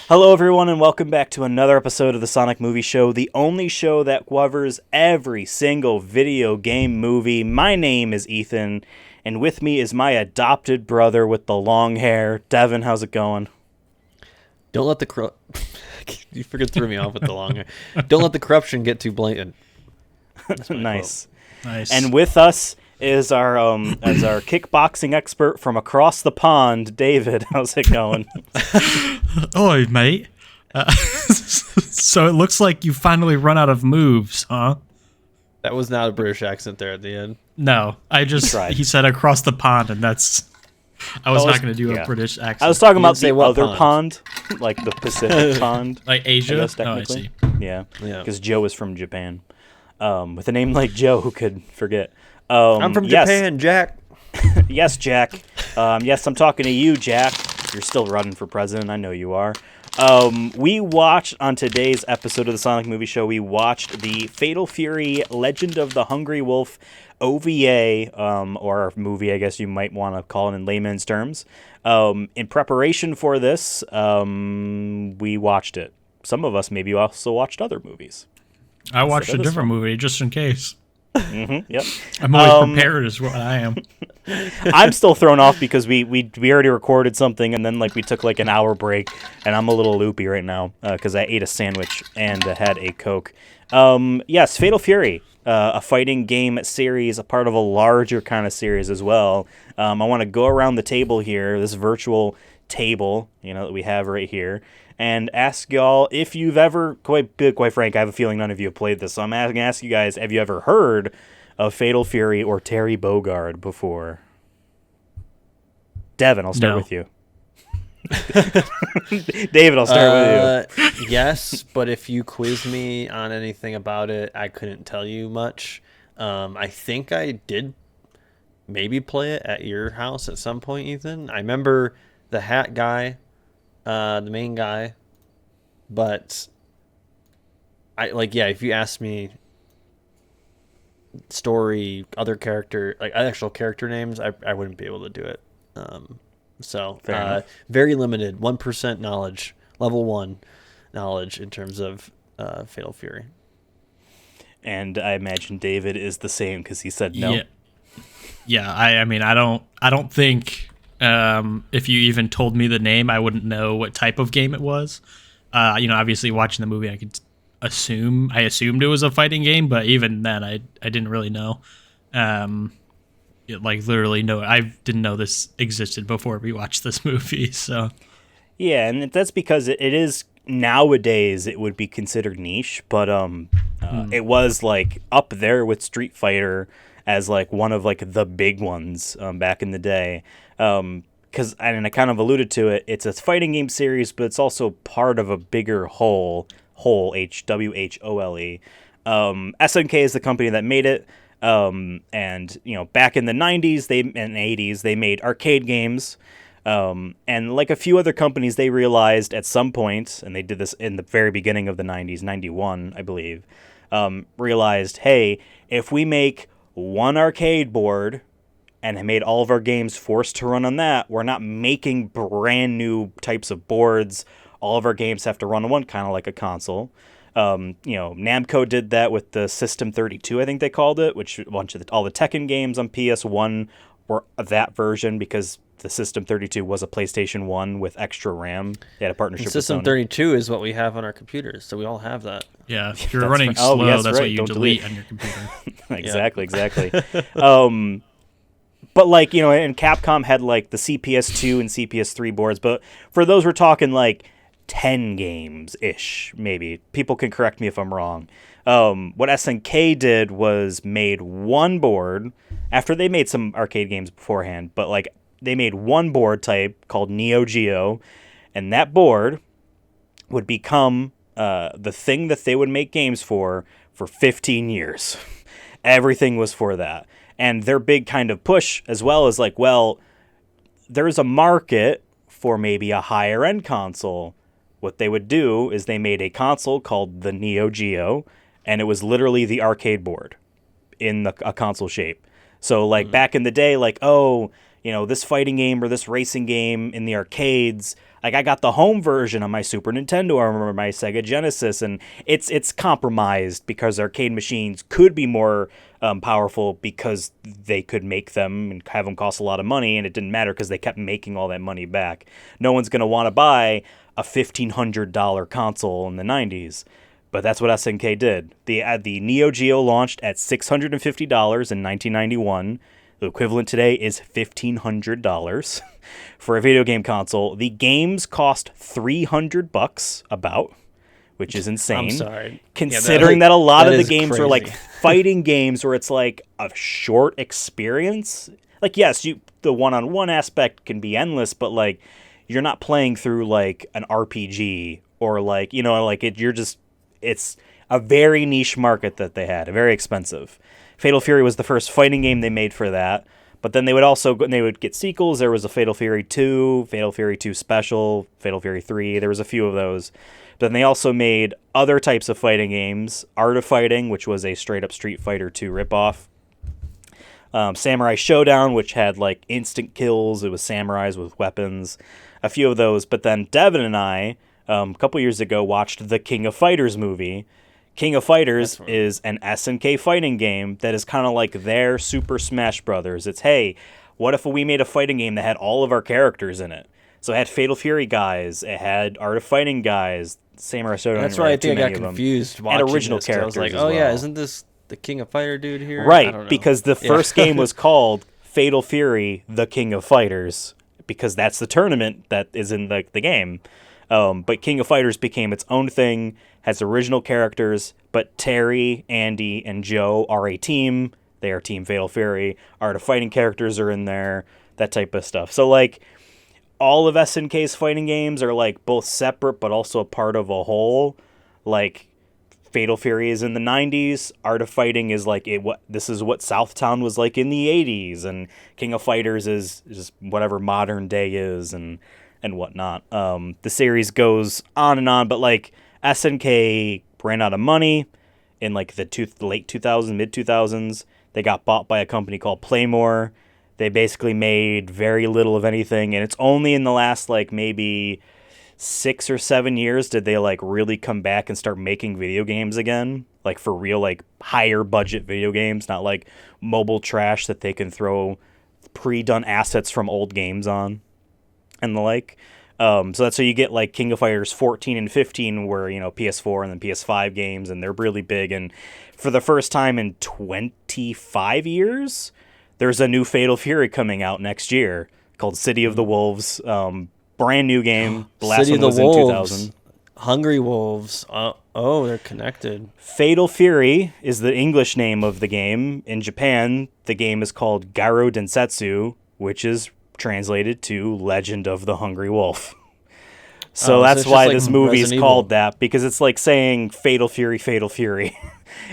Hello, everyone, and welcome back to another episode of the Sonic Movie Show, the only show that covers every single video game movie. My name is Ethan, and with me is my adopted brother with the long hair. Devin, how's it going? Don't let the you freaking threw me off with the long hair. Don't let the corruption get too blatant. Nice. Nice. And with us is our kickboxing expert from across the pond, David. How's it going? Oi, mate. So it looks like you finally run out of moves, huh? That was not a British accent there at the end. No, he said across the pond, and I was not going to do a British accent. I was talking about the what other pond? like the Pacific pond. Like Asia? I guess, technically. Oh, I see. Yeah, Yeah. because Joe is from Japan. With a name like Joe, who could forget? I'm from Japan, Jack. Yes, Jack. Yes, I'm talking to you, Jack. You're still running for president. I know you are. We watched, on today's episode of the Sonic Movie Show, we watched the Fatal Fury Legend of the Hungry Wolf OVA, or movie, I guess you might want to call it in layman's terms. In preparation for this, we watched it. Some of us maybe also watched other movies. I watched a different movie just in case. Mm-hmm, yep. I'm always prepared is what I am. I'm still thrown off because we already recorded something and then we took an hour break, and I'm a little loopy right now because I ate a sandwich and had a Coke. Yes, Fatal Fury, a fighting game series, a part of a larger kind of series as well. I want to go around the table here, this virtual table, that we have right here, and ask y'all if you've ever, quite frank, I have a feeling none of you have played this, so I'm going to ask you guys, have you ever heard of Fatal Fury or Terry Bogard before? Devin, I'll start with you. David, I'll start with you. Yes, but if you quiz me on anything about it, I couldn't tell you much. I think I did maybe play it at your house at some point, Ethan. I remember the hat guy, the main guy, but if you ask me story, other character, actual character names, I wouldn't be able to do it. Very limited, 1% knowledge, level 1 knowledge in terms of Fatal Fury. And I imagine David is the same because he said no. Yeah. I mean, I don't think if you even told me the name, I wouldn't know what type of game it was. Obviously watching the movie, I assumed it was a fighting game, but even then, I didn't really know. Literally no, I didn't know this existed before we watched this movie. So yeah, and that's because it is nowadays it would be considered niche, but it was up there with Street Fighter as one of the big ones back in the day. Because I kind of alluded to it, it's a fighting game series, but it's also part of a bigger whole, HWHOLE. SNK is the company that made it. And back in the 90s and 80s, they made arcade games. And like a few other companies, they realized at some point, and they did this in the very beginning of the 90s, 91, I believe, realized, hey, if we make one arcade board and made all of our games forced to run on that, we're not making brand new types of boards. All of our games have to run on one, kind of like a console. Namco did that with the System 32, I think they called it, which all the Tekken games on PS1 were that version because the System 32 was a PlayStation 1 with extra RAM. They had a partnership with System Sony. 32 is what we have on our computers, so we all have that. Yeah, if you're running slow, that's what you delete on your computer. Exactly. But and Capcom had the CPS2 and CPS3 boards, but for those we're talking 10 games-ish, maybe. People can correct me if I'm wrong. What SNK did was made one board, after they made some arcade games beforehand, but they made one board type called Neo Geo, and that board would become the thing that they would make games for 15 years. Everything was for that. And their big kind of push as well is there's a market for maybe a higher end console. What they would do is they made a console called the Neo Geo, and it was literally the arcade board in a console shape. So back in the day, this fighting game or this racing game in the arcades, Like I got the home version on my Super Nintendo or my Sega Genesis, and it's compromised because arcade machines could be more powerful because they could make them and have them cost a lot of money, and it didn't matter because they kept making all that money back. No one's gonna want to buy a $1,500 console in the 90s. But that's what SNK did. The Neo Geo launched at $650 in 1991. The equivalent today is $1,500 for a video game console. The games cost $300 about, which is insane. I'm sorry. Considering that a lot of the games crazy. are like fighting games where it's like a short experience. Like, yes, the one-on-one aspect can be endless, but like you're not playing through like an RPG or like, you know, like it's a very niche market that they had, very expensive. Fatal Fury was the first fighting game they made for that, but then they would get sequels. There was a Fatal Fury 2, Fatal Fury 2 Special, Fatal Fury 3. There was a few of those. But then they also made other types of fighting games, Art of Fighting, which was a straight-up Street Fighter 2 ripoff. Samurai Showdown, which had like instant kills. It was samurais with weapons. A few of those. But then Devin and I, a couple years ago, watched the King of Fighters movie. King of Fighters is an SNK fighting game that is kind of like their Super Smash Brothers. It's, hey, what if we made a fighting game that had all of our characters in it? So it had Fatal Fury guys, it had Art of Fighting guys, Samurai Showdown. That's why I think I got confused watching and original this, characters. I was like, as well. yeah, isn't this the King of Fighter dude here? Right, because the first game was called Fatal Fury, the King of Fighters, because that's the tournament that is in the game. But King of Fighters became its own thing, has original characters, but Terry, Andy, and Joe are a team. They are Team Fatal Fury. Art of Fighting characters are in there, that type of stuff. So, like, all of SNK's fighting games are, like, both separate but also a part of a whole. Like, Fatal Fury is in the 90s. Art of Fighting is, like, this is what Southtown was like in the 80s. And King of Fighters is just whatever modern day is and whatnot. The series goes on and on, but like SNK ran out of money in like the late 2000s, mid 2000s. They got bought by a company called Playmore. They basically made very little of anything, and it's only in the last like maybe 6 or 7 years did they like really come back and start making video games again, like for real, like higher budget video games, not like mobile trash that they can throw pre-done assets from old games on and the like. So that's how you get like King of Fighters 14 and 15 were, you know, PS4 and then PS5 games, and they're really big. And for the first time in 25 years, there's a new Fatal Fury coming out next year called City of the Wolves. Brand new game. The last City one was of the in Wolves. 2000. Hungry Wolves. Oh, they're connected. Fatal Fury is the English name of the game. In Japan, the game is called Gairo Densetsu, which is translated to Legend of the Hungry Wolf. So that's it's why just this like movie is Resident called Evil. that, because it's like saying Fatal Fury,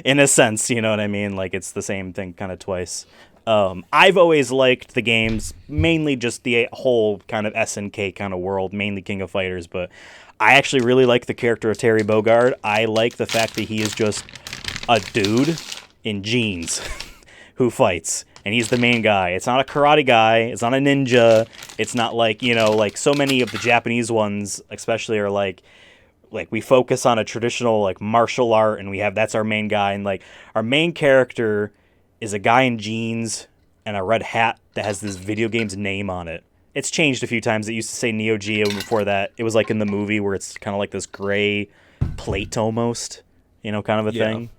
in a sense, you know what I mean? Like it's the same thing kind of twice. I've always liked the games, mainly just the whole kind of SNK kind of world, mainly King of Fighters, but I actually really like the character of Terry Bogard. I like the fact that he is just a dude in jeans who fights. And he's the main guy. It's not a karate guy. It's not a ninja. It's not like, you know, like so many of the Japanese ones, especially, are like we focus on a traditional like martial art, and that's our main guy. And like our main character is a guy in jeans and a red hat that has this video game's name on it. It's changed a few times. It used to say Neo Geo, and before that, it was like in the movie where it's kind of like this gray plate almost, you know, kind of a thing.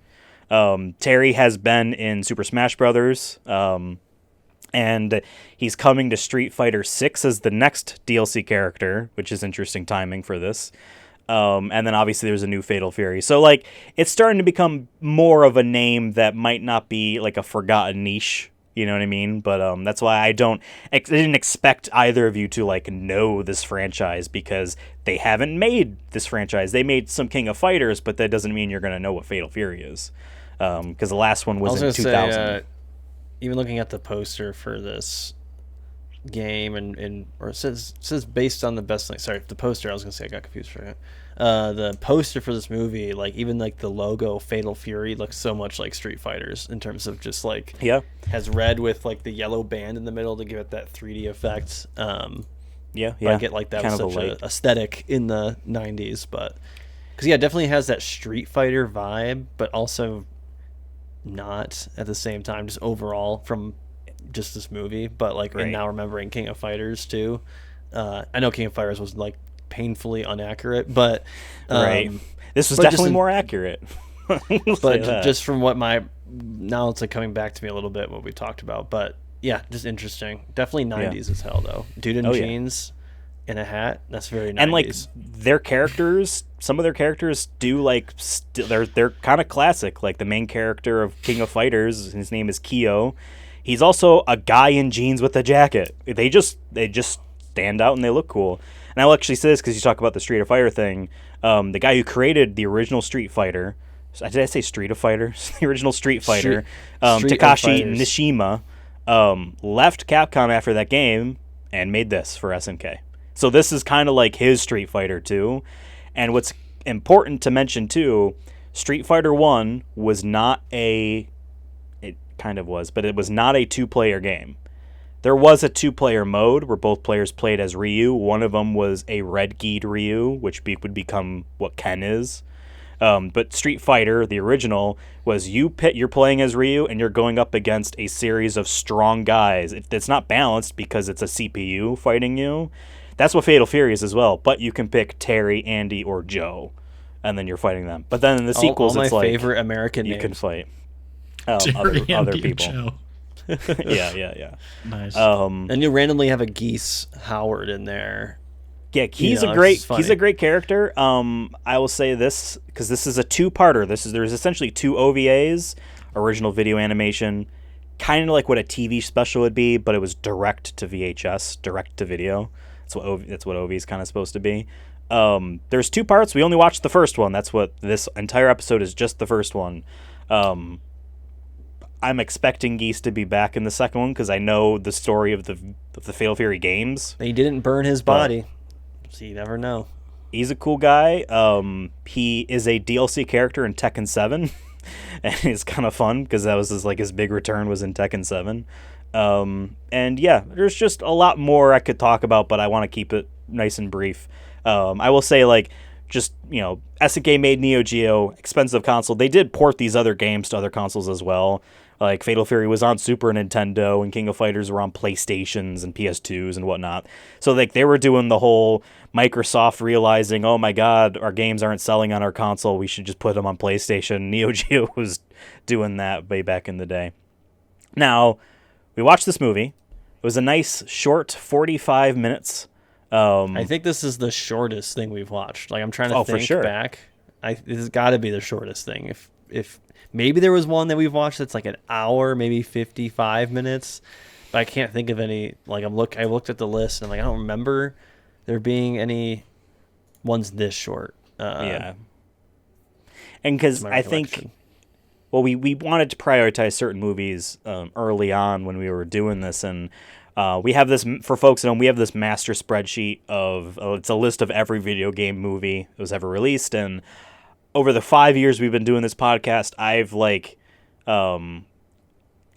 Terry has been in Super Smash Brothers, and he's coming to Street Fighter 6 as the next DLC character, which is interesting timing for this. And then obviously there's a new Fatal Fury. So like it's starting to become more of a name that might not be like a forgotten niche, you know what I mean? But that's why I didn't expect either of you to like know this franchise, because they haven't made this franchise. They made some King of Fighters, but that doesn't mean you're going to know what Fatal Fury is. Because the last one was in 2000. Say, even looking at the poster for this game, or it says based on the best thing. Sorry, the poster. I was gonna say I got confused for a second. The poster for this movie, like even like the logo Fatal Fury looks so much like Street Fighters in terms of just like Yeah. has red with like the yellow band in the middle to give it that 3D effect. Yeah, But I yeah. get like that Kind was of a such late. a aesthetic in the 90s, but because yeah, it definitely has that Street Fighter vibe, but also not at the same time, just overall from just this movie. But like, and Right. now remembering King of Fighters too. I know King of Fighters was like painfully inaccurate, Right. um, This was but just definitely in, more accurate. We'll say that. just from what my now it's like coming back to me a little bit what we talked about, but yeah, just interesting. Definitely Yeah. 90s as hell though. Dude in Oh, yeah. jeans in a hat. That's very And like 90s. their characters, some of their characters do like they're kind of classic. Like the main character of King of Fighters, his name is Kyo. He's also a guy in jeans with a jacket. They just stand out and they look cool. And I'll actually say this because you talk about the Street of Fighter thing. The guy who created the original Street Fighter, did I say Street of Fighter? The original Street Fighter, Street of Takashi Fighters. Nishima, left Capcom after that game and made this for SNK. So this is kind of like his Street Fighter 2. And what's important to mention too, Street Fighter 1 was not a it kind of was, but it was not a two-player game. There was a two-player mode where both players played as Ryu. One of them was a red-gied Ryu, which would become what Ken is. But Street Fighter, the original, was you're playing as Ryu and you're going up against a series of strong guys. It's not balanced because it's a CPU fighting you. That's what Fatal Fury is as well. But you can pick Terry, Andy, or Joe, and then you're fighting them. But then in the sequels, all my it's like favorite American you names. can fight Jerry other and people. Joe. Yeah. Nice. And you randomly have a Geese Howard in there. Yeah, he's know, a it's great just funny. character. I will say this because this is a two-parter. There's essentially two OVAs, original video animation, kind of like what a TV special would be, but it was direct to VHS, direct to video. That's what OV is kind of supposed to be. There's two parts. We only watched the first one. That's what this entire episode is, just the first one. I'm expecting Geese to be back in the second one because I know the story of the Fatal Fury games. He didn't burn his body, so you never know. He's a cool guy. He is a DLC character in Tekken 7, and it's kind of fun because that was his big return was in Tekken 7. And yeah, there's just a lot more I could talk about, but I want to keep it nice and brief. I will say SNK made Neo Geo, expensive console. They did port these other games to other consoles as well. Like Fatal Fury was on Super Nintendo, and King of Fighters were on PlayStations and PS2s and whatnot. So they were doing the whole Microsoft realizing, oh my God, our games aren't selling on our console. We should just put them on PlayStation. Neo Geo was doing that way back in the day. Now, we watched this movie. It was a nice short 45 minutes. I think this is the shortest thing we've watched. Like I'm trying to Oh, for think sure. back. This has got to be the shortest thing. If maybe there was one that we've watched that's like an hour, maybe 55 minutes, but I can't think of any. Like I looked at the list and I'm like I don't remember there being any ones this short. Yeah. And because my I think, recollection. well, we wanted to prioritize certain movies early on when we were doing this, and we have this, for folks at home, we have this master spreadsheet of, it's a list of every video game movie that was ever released, and over the 5 years we've been doing this podcast, I've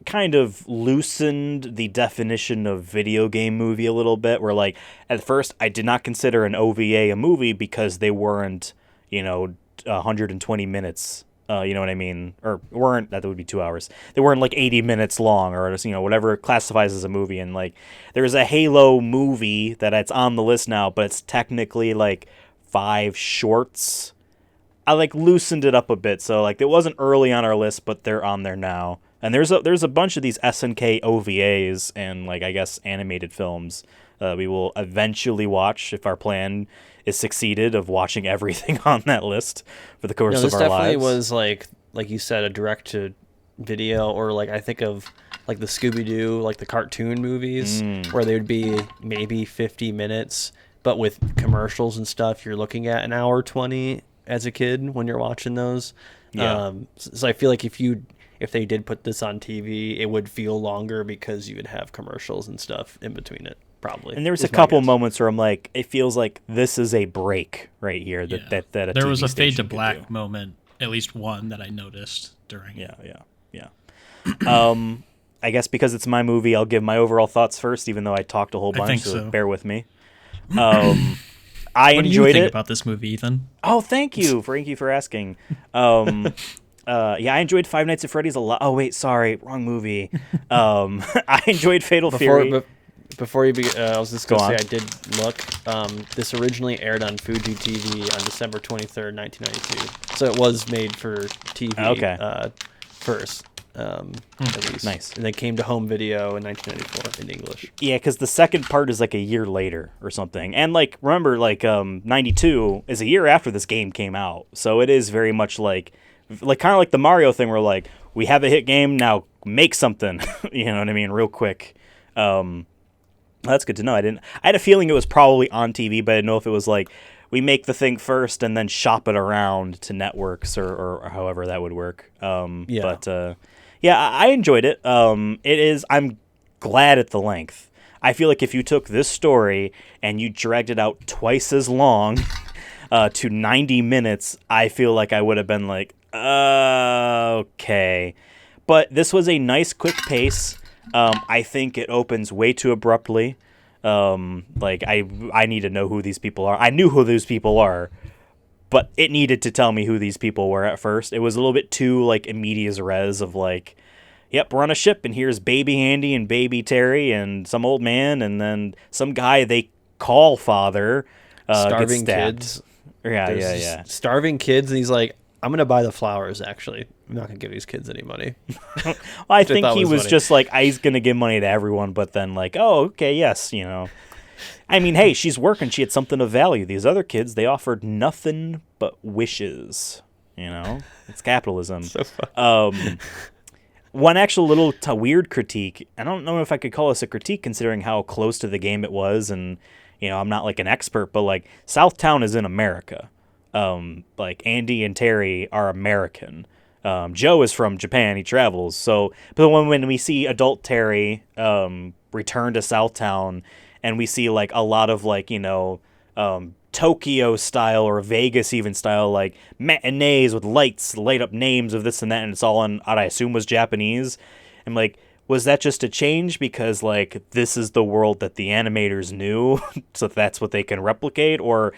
kind of loosened the definition of video game movie a little bit, where at first I did not consider an OVA a movie because they weren't, 120 minutes. You know what I mean? Or weren't, that would be 2 hours. They weren't 80 minutes long or, whatever classifies as a movie. And there's a Halo movie that it's on the list now, but it's technically 5 shorts. I loosened it up a bit. So it wasn't early on our list, but they're on there now. And there's a bunch of these SNK OVAs and I guess animated films we will eventually watch if our plan is succeeded of watching everything on that list for the course This of our definitely lives. was like you said, a direct to video, or I think of the Scooby-Doo, the cartoon movies where they would be maybe 50 minutes, but with commercials and stuff, you're looking at an hour 20 as a kid when you're watching those. Yeah. So I feel like if they did put this on TV, it would feel longer because you would have commercials and stuff in between it. Probably. And there was is a my couple guess. moments where I'm it feels like this is a break right here that Yeah. that a there TV was a fade to station could black do. moment, at least one that I noticed during it. Yeah. I guess because it's my movie, I'll give my overall thoughts first, even though I talked a whole I bunch, think so so. bear with me. I What do you enjoyed think it. about this movie, Ethan? Oh, thank you for asking. Yeah, I enjoyed Five Nights at Freddy's a lot. Oh wait, sorry, wrong movie. I enjoyed Fatal Fury. Before you I was just Go going to say on. I did look. This originally aired on Fuji TV on December 23rd, 1992. So it was made for TV Okay. first, at least. Nice. And then came to home video in 1994 in English. Yeah, because the second part is like a year later or something. And like, remember, like, 92 is a year after this game came out. So it is very much like kind of like the Mario thing where like, we have a hit game, now make something. You know what I mean? Real quick. That's good to know. I had a feeling it was probably on TV, but I didn't know if it was like, we make the thing first and then shop it around to networks or however that would work. Yeah. But, yeah, I enjoyed it. I'm glad at the length. I feel like if you took this story and you dragged it out twice as long to 90 minutes, I feel like I would have been like, okay. But this was a nice, quick pace. I think it opens way too abruptly. Like, I need to know who these people are. I knew who those people are, but it needed to tell me who these people were at first. It was a little bit too, like, immediate res of, like, yep, we're on a ship, and here's Baby Andy and Baby Terry and some old man, and then some guy they call father Starving gets stabbed. kids. Yeah, There's yeah, these yeah. Starving kids, and he's like, I'm going to buy the flowers, actually. I'm not going to give these kids any money. Well, I think thought he was was funny. just like, he's going to give money to everyone, but then like, oh, okay, yes, you know. I mean, hey, she's working. She had something of value. These other kids, they offered nothing but wishes. You know, it's capitalism. So fun. One actual little weird critique. I don't know if I could call this a critique considering how close to the game it was, and you know, I'm not like an expert, but like Southtown is in America. Like Andy and Terry are American. Joe is from Japan. He travels. So, but when we see adult Terry return to Southtown, and we see like a lot of like, you know, Tokyo style or Vegas even style, like matinees with lights, light up names of this and that, and it's all in what I assume was Japanese. I'm like, was that just a change because like this is the world that the animators knew, so that's what they can replicate, or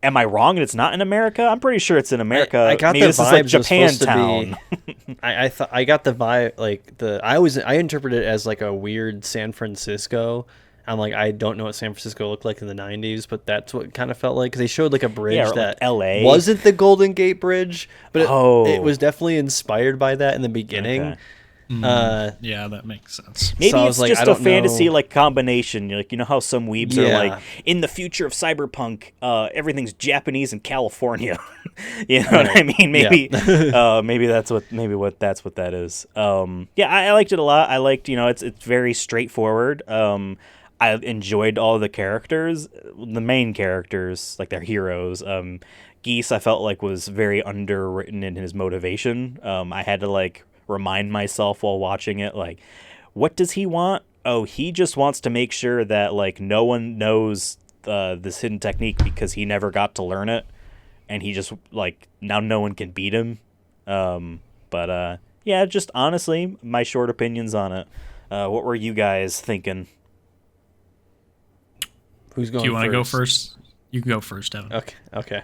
am I wrong and it's not in America? I'm pretty sure it's in America. I got Maybe the this is like vibes it was supposed to Japantown. be. I thought I got the vibe like I interpret it as like a weird San Francisco. I'm like, I don't know what San Francisco looked like in the 90s, but that's what it kind of felt like. 'Cause they showed like a bridge Yeah, or, that like, LA. wasn't the Golden Gate Bridge, but Oh. it was definitely inspired by that in the beginning. Okay. Yeah, that makes sense. Maybe So I it's was like, just I a don't fantasy know. like combination. Like, you know how some weebs are Yeah. like, in the future of cyberpunk, everything's Japanese in California. You know what I mean? Maybe maybe that's what that is. Yeah, I liked it a lot. I liked, you know, it's very straightforward. I enjoyed all the characters, the main characters, like their heroes. Geese, I felt like was very underwritten in his motivation. I had to like remind myself while watching it, like, what does he want? Oh, he just wants to make sure that like no one knows this hidden technique because he never got to learn it, and he just like now no one can beat him. But yeah, just honestly, my short opinions on it. What were you guys thinking? Who's going Do you want to go first? first? You can go first, Evan. Okay.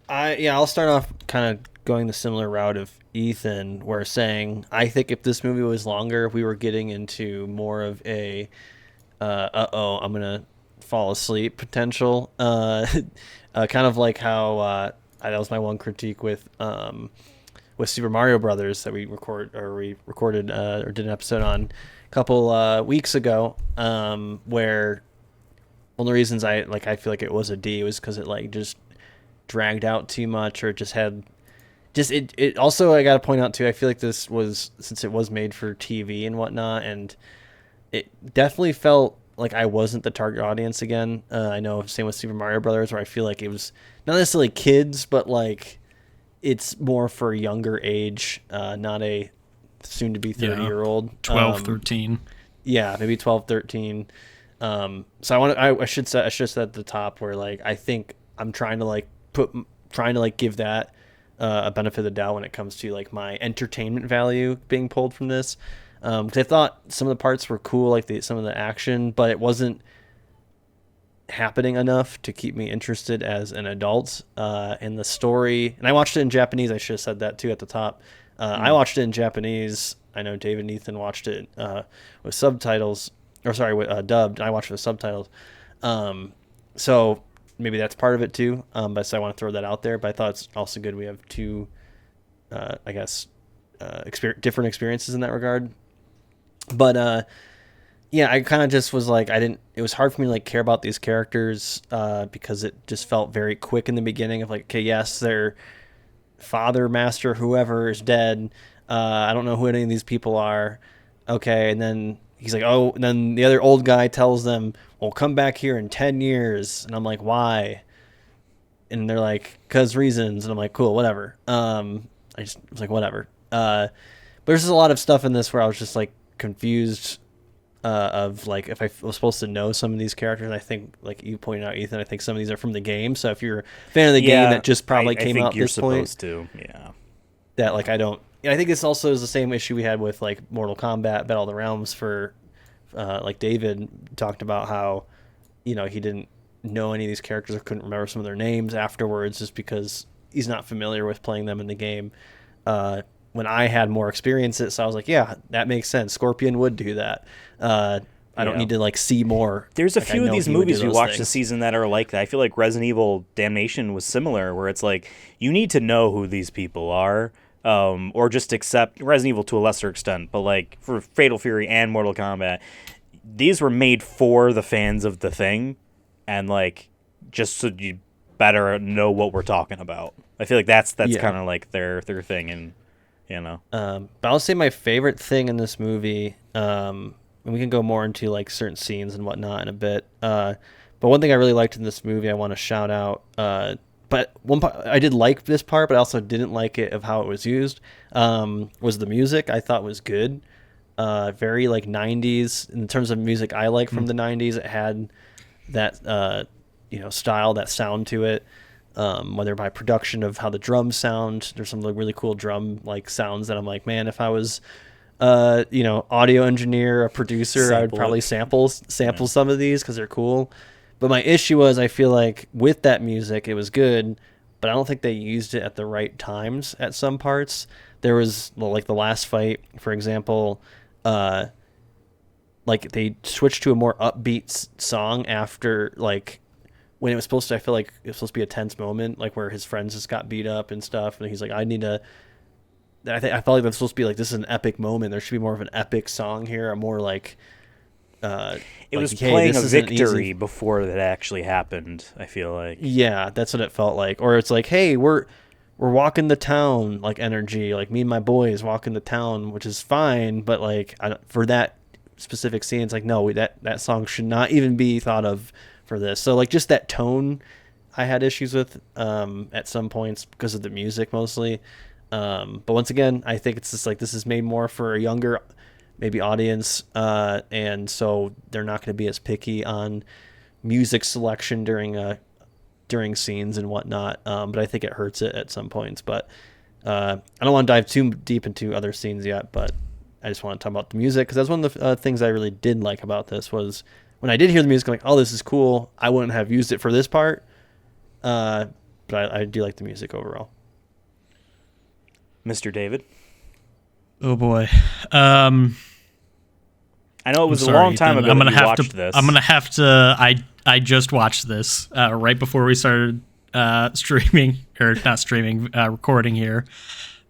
I'll start off kind of going the similar route of Ethan, where saying I think if this movie was longer, we were getting into more of a I'm gonna fall asleep potential. Kind of like how that was my one critique with Super Mario Brothers that we recorded or did an episode on a couple weeks ago, where one of the reasons I feel like it was a D was because it like just dragged out too much, or just had it also, I gotta point out too, I feel like this was, since it was made for TV and whatnot, and it definitely felt like I wasn't the target audience again. I know, same with Super Mario Brothers, where I feel like it was not necessarily kids, but like it's more for younger age, not a soon to be 30-year-old. 12, 13. Yeah, maybe 12, 13. So I should say at the top where like I think I'm trying to give that a benefit of the doubt when it comes to like my entertainment value being pulled from this. Because I thought some of the parts were cool, like some of the action, but it wasn't happening enough to keep me interested as an adult. And the story, and I watched it in Japanese. I should have said that too at the top. I watched it in Japanese. I know David and Ethan watched it with subtitles, or sorry, with dubbed. I watched it with subtitles. So maybe that's part of it too. But so I want to throw that out there. But I thought it's also good we have two, I guess, different experiences in that regard. But yeah, I kind of just was like, it was hard for me to like care about these characters because it just felt very quick in the beginning of like, okay, yes, their father, master, whoever is dead. I don't know who any of these people are. Okay. And then he's like, oh, and then the other old guy tells them, well, come back here in 10 years. And I'm like, why? And they're like, cause reasons. And I'm like, cool, whatever. I just was like, whatever. But there's just a lot of stuff in this where I was just like confused of like if I was supposed to know some of these characters. I think, like you pointed out, Ethan, I think some of these are from the game. So if you're a fan of the game that just probably came out you're this point, supposed to, yeah. That like I don't. I think this also is the same issue we had with like Mortal Kombat Battle of the Realms for like David talked about how he didn't know any of these characters or couldn't remember some of their names afterwards just because he's not familiar with playing them in the game. When I had more experience so I was like, yeah, that makes sense. Scorpion would do that. I don't need to like see more. There's a few of these movies we watched this season that are like that. I feel like Resident Evil Damnation was similar, where it's like you need to know who these people are, or just accept Resident Evil to a lesser extent. But like for Fatal Fury and Mortal Kombat, these were made for the fans of the thing, and like just so you better know what we're talking about. I feel like that's kind of like their thing, and but I'll say my favorite thing in this movie, and we can go more into like certain scenes and whatnot in a bit. But one thing I really liked in this movie, I want to shout out. But one part I did like this part, but I also didn't like it of how it was used. Was the music I thought was good, very like 90s in terms of music I like from the 90s. It had that style, that sound to it. Whether by production of how the drums sound, there's some really cool drum like sounds that I'm like, man, if I was audio engineer, a producer, I would probably sample some of these because they're cool. But my issue was I feel like with that music it was good, but I don't think they used it at the right times at some parts. There was like the last fight, for example, like they switched to a more upbeat song after like when it was supposed to, I feel like it was supposed to be a tense moment, like where his friends just got beat up and stuff, and he's like, I felt like that's supposed to be like, this is an epic moment. There should be more of an epic song here, a more like, it was playing a victory before that actually happened. I feel like, yeah, that's what it felt like. Or it's like, hey, we're walking the town, like energy, like me and my boys walking the town, which is fine, but like for that specific scene, it's like, no, that song should not even be thought of for this. So like just that tone I had issues with at some points because of the music mostly. But once again, I think it's just like this is made more for a younger maybe audience, and so they're not going to be as picky on music selection during scenes and whatnot. But I think it hurts it at some points. But I don't want to dive too deep into other scenes yet, but I just want to talk about the music because that's one of the things I really did like about this was when I did hear the music, I'm like, oh, this is cool. I wouldn't have used it for this part, but I do like the music overall. Mr. David? Oh, boy. I know it was a long time ago that you watched this. I'm going to have to... I just watched this right before we started recording here.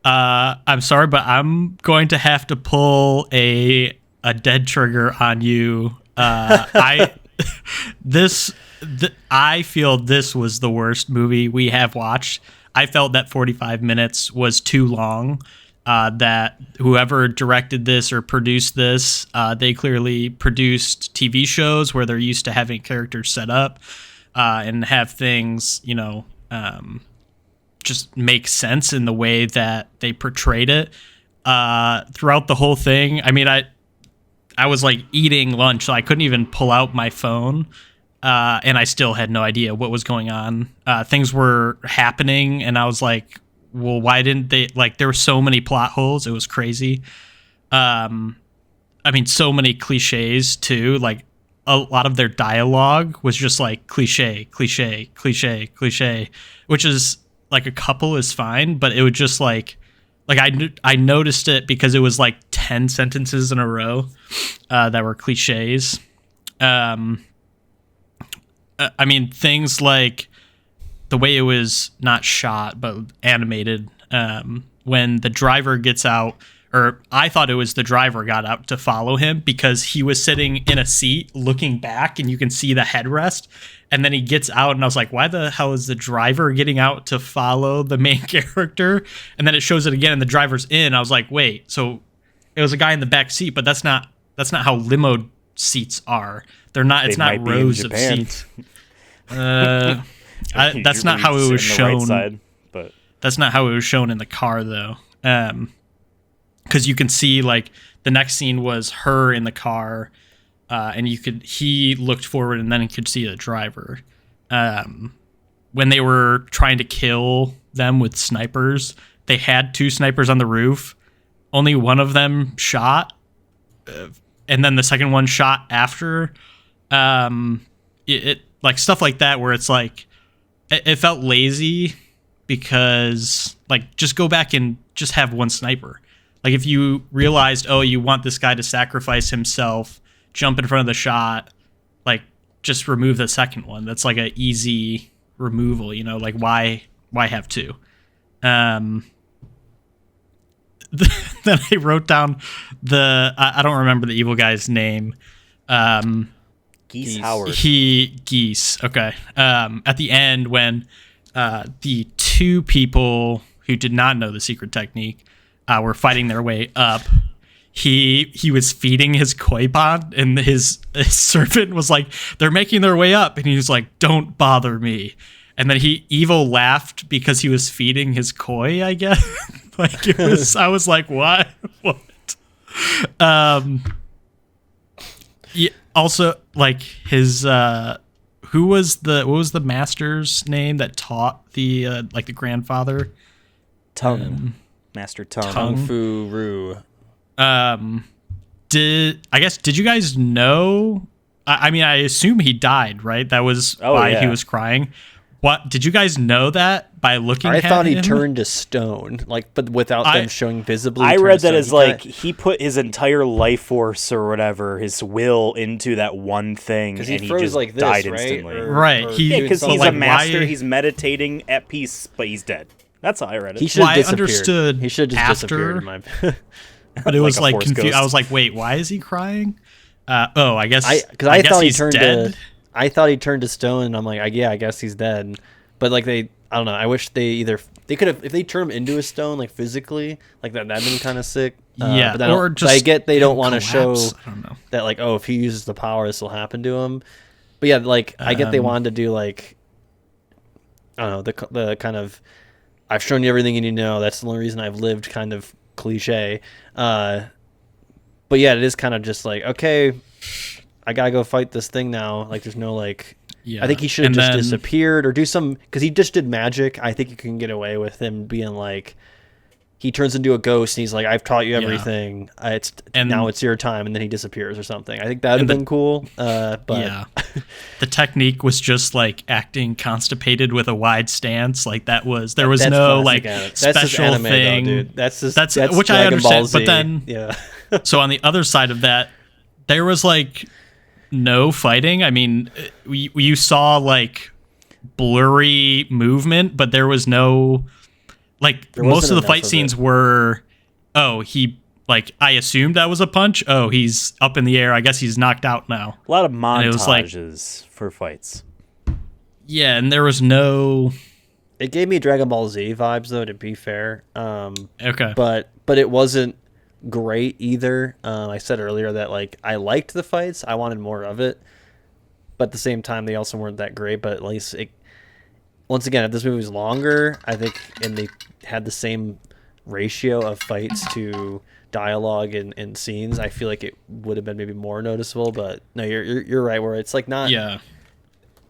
I'm sorry, but I'm going to have to pull a dead trigger on you. I feel this was the worst movie we have watched. I felt that 45 minutes was too long. That whoever directed this or produced this, they clearly produced TV shows where they're used to having characters set up and have things, just make sense in the way that they portrayed it throughout the whole thing. I mean, I was like eating lunch, so I couldn't even pull out my phone, and I still had no idea what was going on. Things were happening, and I was like, well, why didn't they, like, there were so many plot holes. It was crazy. I mean, so many cliches too. Like a lot of their dialogue was just like cliche, which is like a couple is fine, but it would just like I noticed it because it was like 10 sentences in a row that were cliches. I mean, things like the way it was not shot but animated, when the driver gets out, or I thought it was the driver got out to follow him because he was sitting in a seat looking back and you can see the headrest, and then he gets out and I was like, why the hell is the driver getting out to follow the main character? And then it shows it again and the driver's in. I was like, wait, so it was a guy in the back seat, but that's not how limo seats are. They're not. It's not rows of seats. That's not how it was shown. Right side, but that's not how it was shown in the car, though. Because you can see like the next scene was her in the car, and he looked forward and then he could see the driver. When they were trying to kill them with snipers, they had 2 snipers on the roof. Only one of them shot, and then the second one shot after. It like stuff like that where it's like it felt lazy because like just go back and just have one sniper. Like if you realized, oh, you want this guy to sacrifice himself, jump in front of the shot, like just remove the second one. That's like an easy removal, you know, like why have 2? Then I wrote down I don't remember the evil guy's name. Geese Howard. Geese. Okay. At the end when the 2 people who did not know the secret technique were fighting their way up, he was feeding his koi pond, and his servant was like, they're making their way up, and he was like, don't bother me. And then Evo laughed because he was feeding his koi, I guess. Like it was, I was like, what? Yeah, also like his what was the master's name that taught the like the grandfather? Master Tung. Kung Fu Ru. Did you guys know? I mean, I assume he died, right? That was why he was crying. What did you guys know that by looking at him? I thought he turned to stone, like, but without them showing visibly. I read that as like he put his entire life force or whatever, his will into that one thing, and he just like this, died instantly. Right? Because he's a master. He's meditating at peace, but he's dead. That's how I read it. He should have disappeared. I understood. He should have just disappeared. But it was like confused. I was like, wait, why is he crying? I guess because I thought he turned dead. I thought he turned to stone, and I'm like, I guess he's dead. But like I don't know. I wish they could have, if they turn him into a stone, like physically, like that'd been kind of sick. Yeah, but or just I get they don't want to show I don't know. that like, oh, if he uses the power, this will happen to him. But yeah, like I get they wanted to do like, I don't know, the kind of I've shown you everything you need to know. That's the only reason I've lived kind of cliche. But yeah, it is kind of just like, okay, I gotta go fight this thing now. Like, there's no like. Yeah. I think he should have just disappeared or do some, because he just did magic. I think you can get away with him being like, he turns into a ghost and he's like, I've taught you everything. Now it's your time, and then he disappears or something. I think that would have been cool. But yeah, the technique was just like acting constipated with a wide stance. Like there was no like special anime, thing. Though, dude. That's which Dragon I understand. Ball Z. But then so on the other side of that, there was like no fighting. I mean, you saw like blurry movement, but there was no like most of the fight scenes were, he like, I assumed that was a punch. Oh, he's up in the air. I guess he's knocked out now. A lot of montages for fights. Yeah, and there was no. It gave me Dragon Ball Z vibes, though. To be fair, okay, but it wasn't great either. I said earlier that like I liked the fights. I wanted more of it, but at the same time, they also weren't that great. But at least once again, if this movie was longer, I think, and they had the same ratio of fights to dialogue and scenes, I feel like it would have been maybe more noticeable. But no, you're right, where it's like not. Yeah.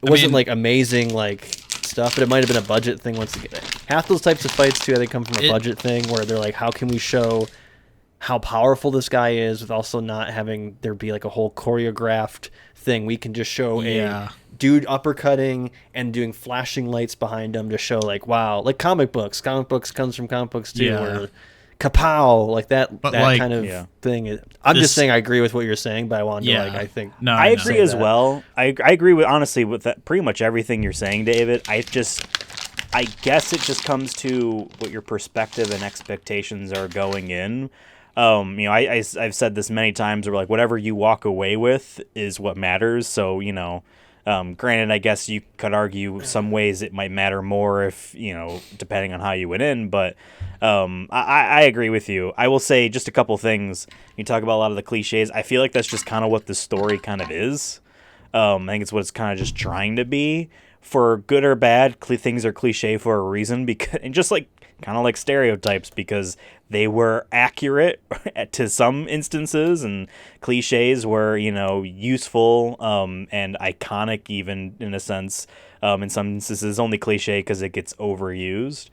It wasn't like amazing like stuff, but it might have been a budget thing once again. Half those types of fights too, they come from a budget thing where they're like, how can we show how powerful this guy is, with also not having there be like a whole choreographed thing. We can just show a dude uppercutting and doing flashing lights behind him to show like, wow, like comic books comes from comic books too, where kapow, like that, But that like, kind of thing. I'm just saying I agree with what you're saying, but I wanted to I think no, I know. agree as well. I agree with, honestly, with that, pretty much everything you're saying, David. I guess it just comes to what your perspective and expectations are going in. I've said this many times, where like whatever you walk away with is what matters. So, granted, I guess you could argue some ways it might matter more if, depending on how you went in. But I agree with you. I will say just a couple things. You talk about a lot of the cliches. I feel like that's just kind of what the story kind of is. I think it's what it's kind of just trying to be. For good or bad, things are cliche for a reason, because, and just like kind of like stereotypes, because they were accurate to some instances, and cliches were, useful and iconic even in a sense. In some instances, only cliche because it gets overused.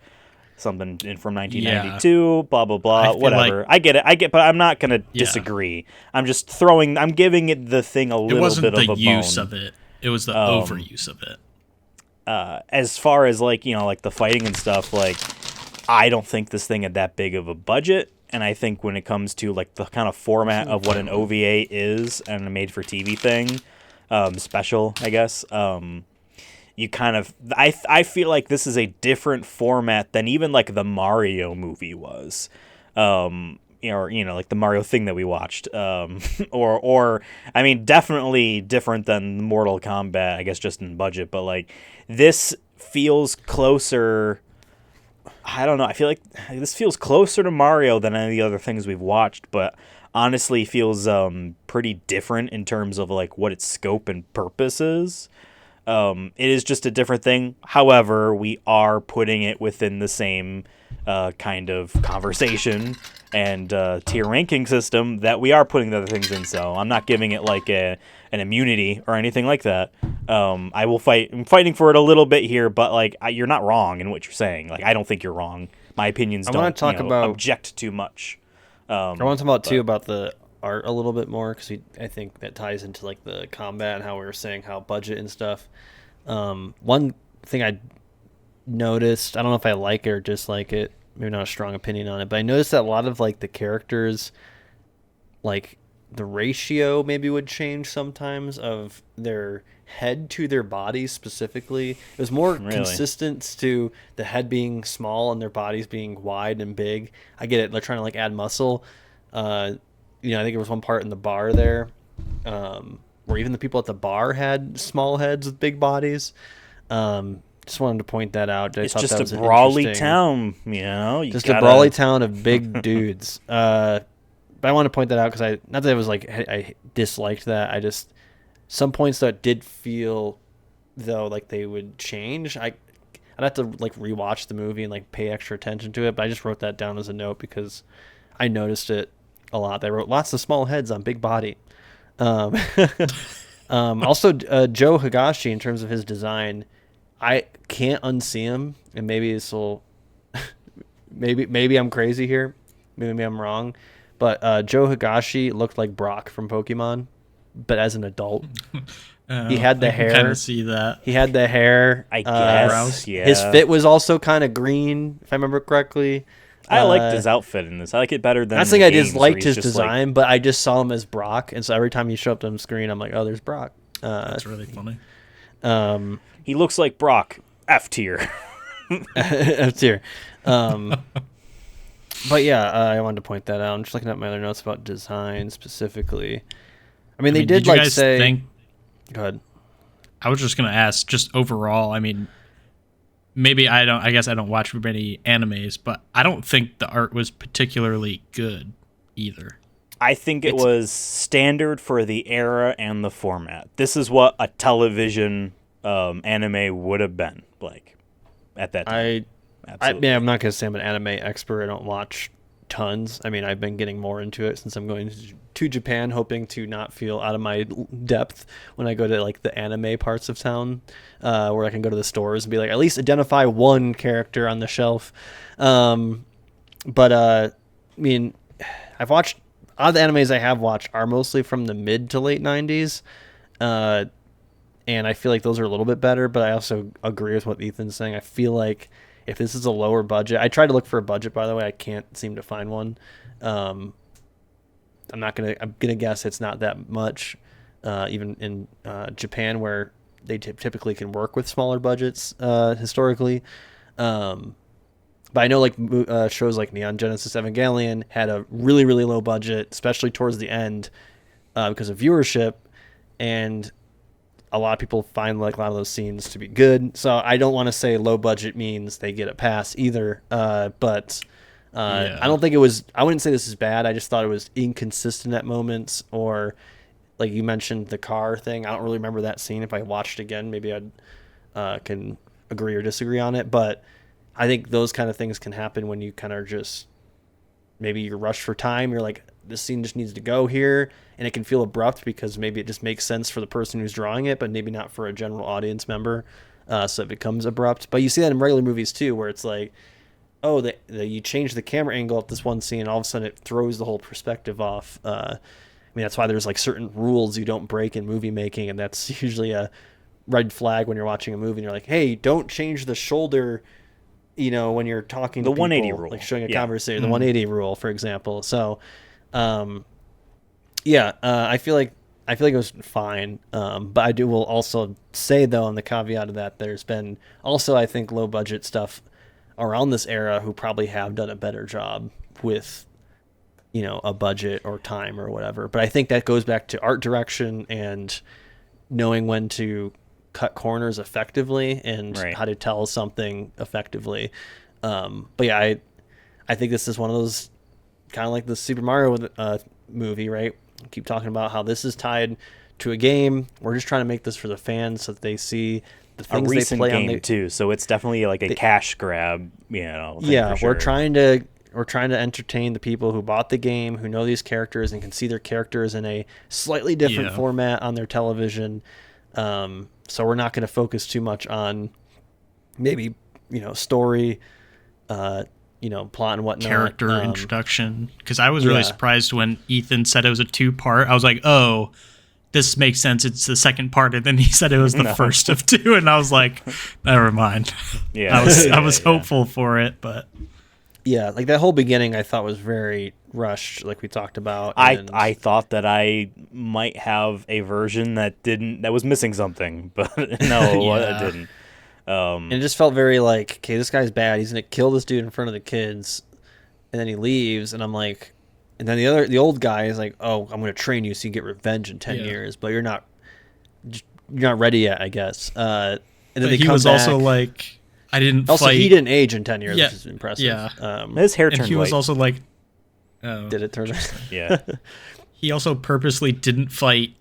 Something from 1992, blah blah blah, whatever. Like, I get, but I'm not gonna disagree. I'm just I'm giving it the thing a little bit of a bone. It wasn't the use of it; it was the overuse of it. As far as like the fighting and stuff, like I don't think this thing had that big of a budget, and I think when it comes to like the kind of format of what an OVA is and a made-for-TV thing, special, I guess, you kind of I feel like this is a different format than even like the Mario movie was. Like the Mario thing that we watched, or I mean, definitely different than Mortal Kombat, I guess, just in budget. But like, this feels closer. I don't know. I feel like this feels closer to Mario than any of the other things we've watched, but honestly feels pretty different in terms of like what its scope and purpose is. It is just a different thing. However, we are putting it within the same kind of conversation and tier ranking system that we are putting the other things in. So I'm not giving it like an immunity or anything like that. I'm fighting for it a little bit here, but like you're not wrong in what you're saying. Like I don't think you're wrong. My opinions don't object too much. I want to talk about too about the art a little bit more, because I think that ties into like the combat and how we were saying how budget and stuff. One thing I noticed, I don't know if I like it or dislike it, maybe not a strong opinion on it, but I noticed that a lot of like the characters, like the ratio maybe would change sometimes of their head to their bodies specifically. It was more consistent to the head being small and their bodies being wide and big. I get it, they're trying to like add muscle. I think there was one part in the bar there where even the people at the bar had small heads with big bodies. Just wanted to point that out. It's just a brawly town, a brawly town of big dudes. But I want to point that out because not that it was like I disliked that. Some points that did feel though like they would change. I'd have to like rewatch the movie and like pay extra attention to it. But I just wrote that down as a note because I noticed it a lot. They wrote lots of small heads on big body. Also, Joe Higashi, in terms of his design, I can't unsee him, and maybe this will, maybe I'm crazy here, maybe I'm wrong, but Joe Higashi looked like Brock from Pokemon, but as an adult. He had the hair. I kind of see that. He had the hair. I guess. Yeah. His fit was also kind of green, if I remember correctly. I liked his outfit in this. I like it better than. I think I just liked his design, but I just saw him as Brock, and so every time he showed up on the screen, I'm like, oh, there's Brock. That's really funny. He looks like Brock. F tier. F tier. But yeah, I wanted to point that out. I'm just looking at my other notes about design specifically. I mean, they did like say. Go ahead. I was just gonna ask, just overall. I mean, maybe I guess I don't watch many animes, but I don't think the art was particularly good either. I think it was standard for the era and the format. This is what a television anime would have been like at that time. I'm not going to say I'm an anime expert. I don't watch tons. I mean, I've been getting more into it since I'm going to Japan, hoping to not feel out of my depth when I go to like the anime parts of town, where I can go to the stores and be like, at least identify one character on the shelf. I mean, I've watched all the animes I have watched are mostly from the mid to late 90s. And I feel like those are a little bit better, but I also agree with what Ethan's saying. I feel like if this is a lower budget, I tried to look for a budget, by the way, I can't seem to find one. I'm gonna guess it's not that much, even in Japan, where they typically can work with smaller budgets historically. But I know like shows like Neon Genesis Evangelion had a really, really low budget, especially towards the end, because of viewership, and a lot of people find like a lot of those scenes to be good. So I don't want to say low budget means they get a pass either. But I don't think it was. I wouldn't say this is bad. I just thought it was inconsistent at moments, or like you mentioned the car thing. I don't really remember that scene. If I watched again, maybe I'd can agree or disagree on it. But I think those kind of things can happen when you kind of just maybe you're rushed for time. You're like, this scene just needs to go here, and it can feel abrupt because maybe it just makes sense for the person who's drawing it, but maybe not for a general audience member. So it becomes abrupt. But you see that in regular movies too, where it's like, oh, you change the camera angle at this one scene, and all of a sudden it throws the whole perspective off. I mean, that's why there's like certain rules you don't break in movie making, and that's usually a red flag when you're watching a movie and you're like, hey, don't change the shoulder, when you're talking to the people, 180 rule, like showing a conversation, the 180 rule, for example. So, I feel like it was fine. But I will also say, though, on the caveat of that, there's been also, I think, low budget stuff around this era who probably have done a better job with, a budget or time or whatever. But I think that goes back to art direction and knowing when to cut corners effectively and how to tell something effectively. But yeah, I think this is one of those kind of like the Super Mario movie, right? I keep talking about how this is tied to a game. We're just trying to make this for the fans so that they see the things they play game on too. So it's definitely like a cash grab, thing yeah, for sure. we're trying to entertain the people who bought the game, who know these characters and can see their characters in a slightly different format on their television. So we're not going to focus too much on maybe, story, plot and whatnot. Character introduction. Because I was really surprised when Ethan said it was a 2-part. I was like, oh, this makes sense. It's the second part. And then he said it was the first of 2. And I was like, never mind. Yeah. I was hopeful for it, but. Yeah, like that whole beginning I thought was very rushed, like we talked about. I thought that I might have a version that was missing something, but no, it didn't. And it just felt very like, okay, this guy's bad. He's gonna kill this dude in front of the kids, and then he leaves, and I'm like, and then the old guy is like, oh, I'm gonna train you so you get revenge in 10 years, but you're not ready yet, I guess. And then he was also like, I didn't also, fight. he didn't age in 10 years, which is impressive. Yeah. His hair turned white. And he was also like... Oh. Did it turn white? Yeah. He also purposely didn't fight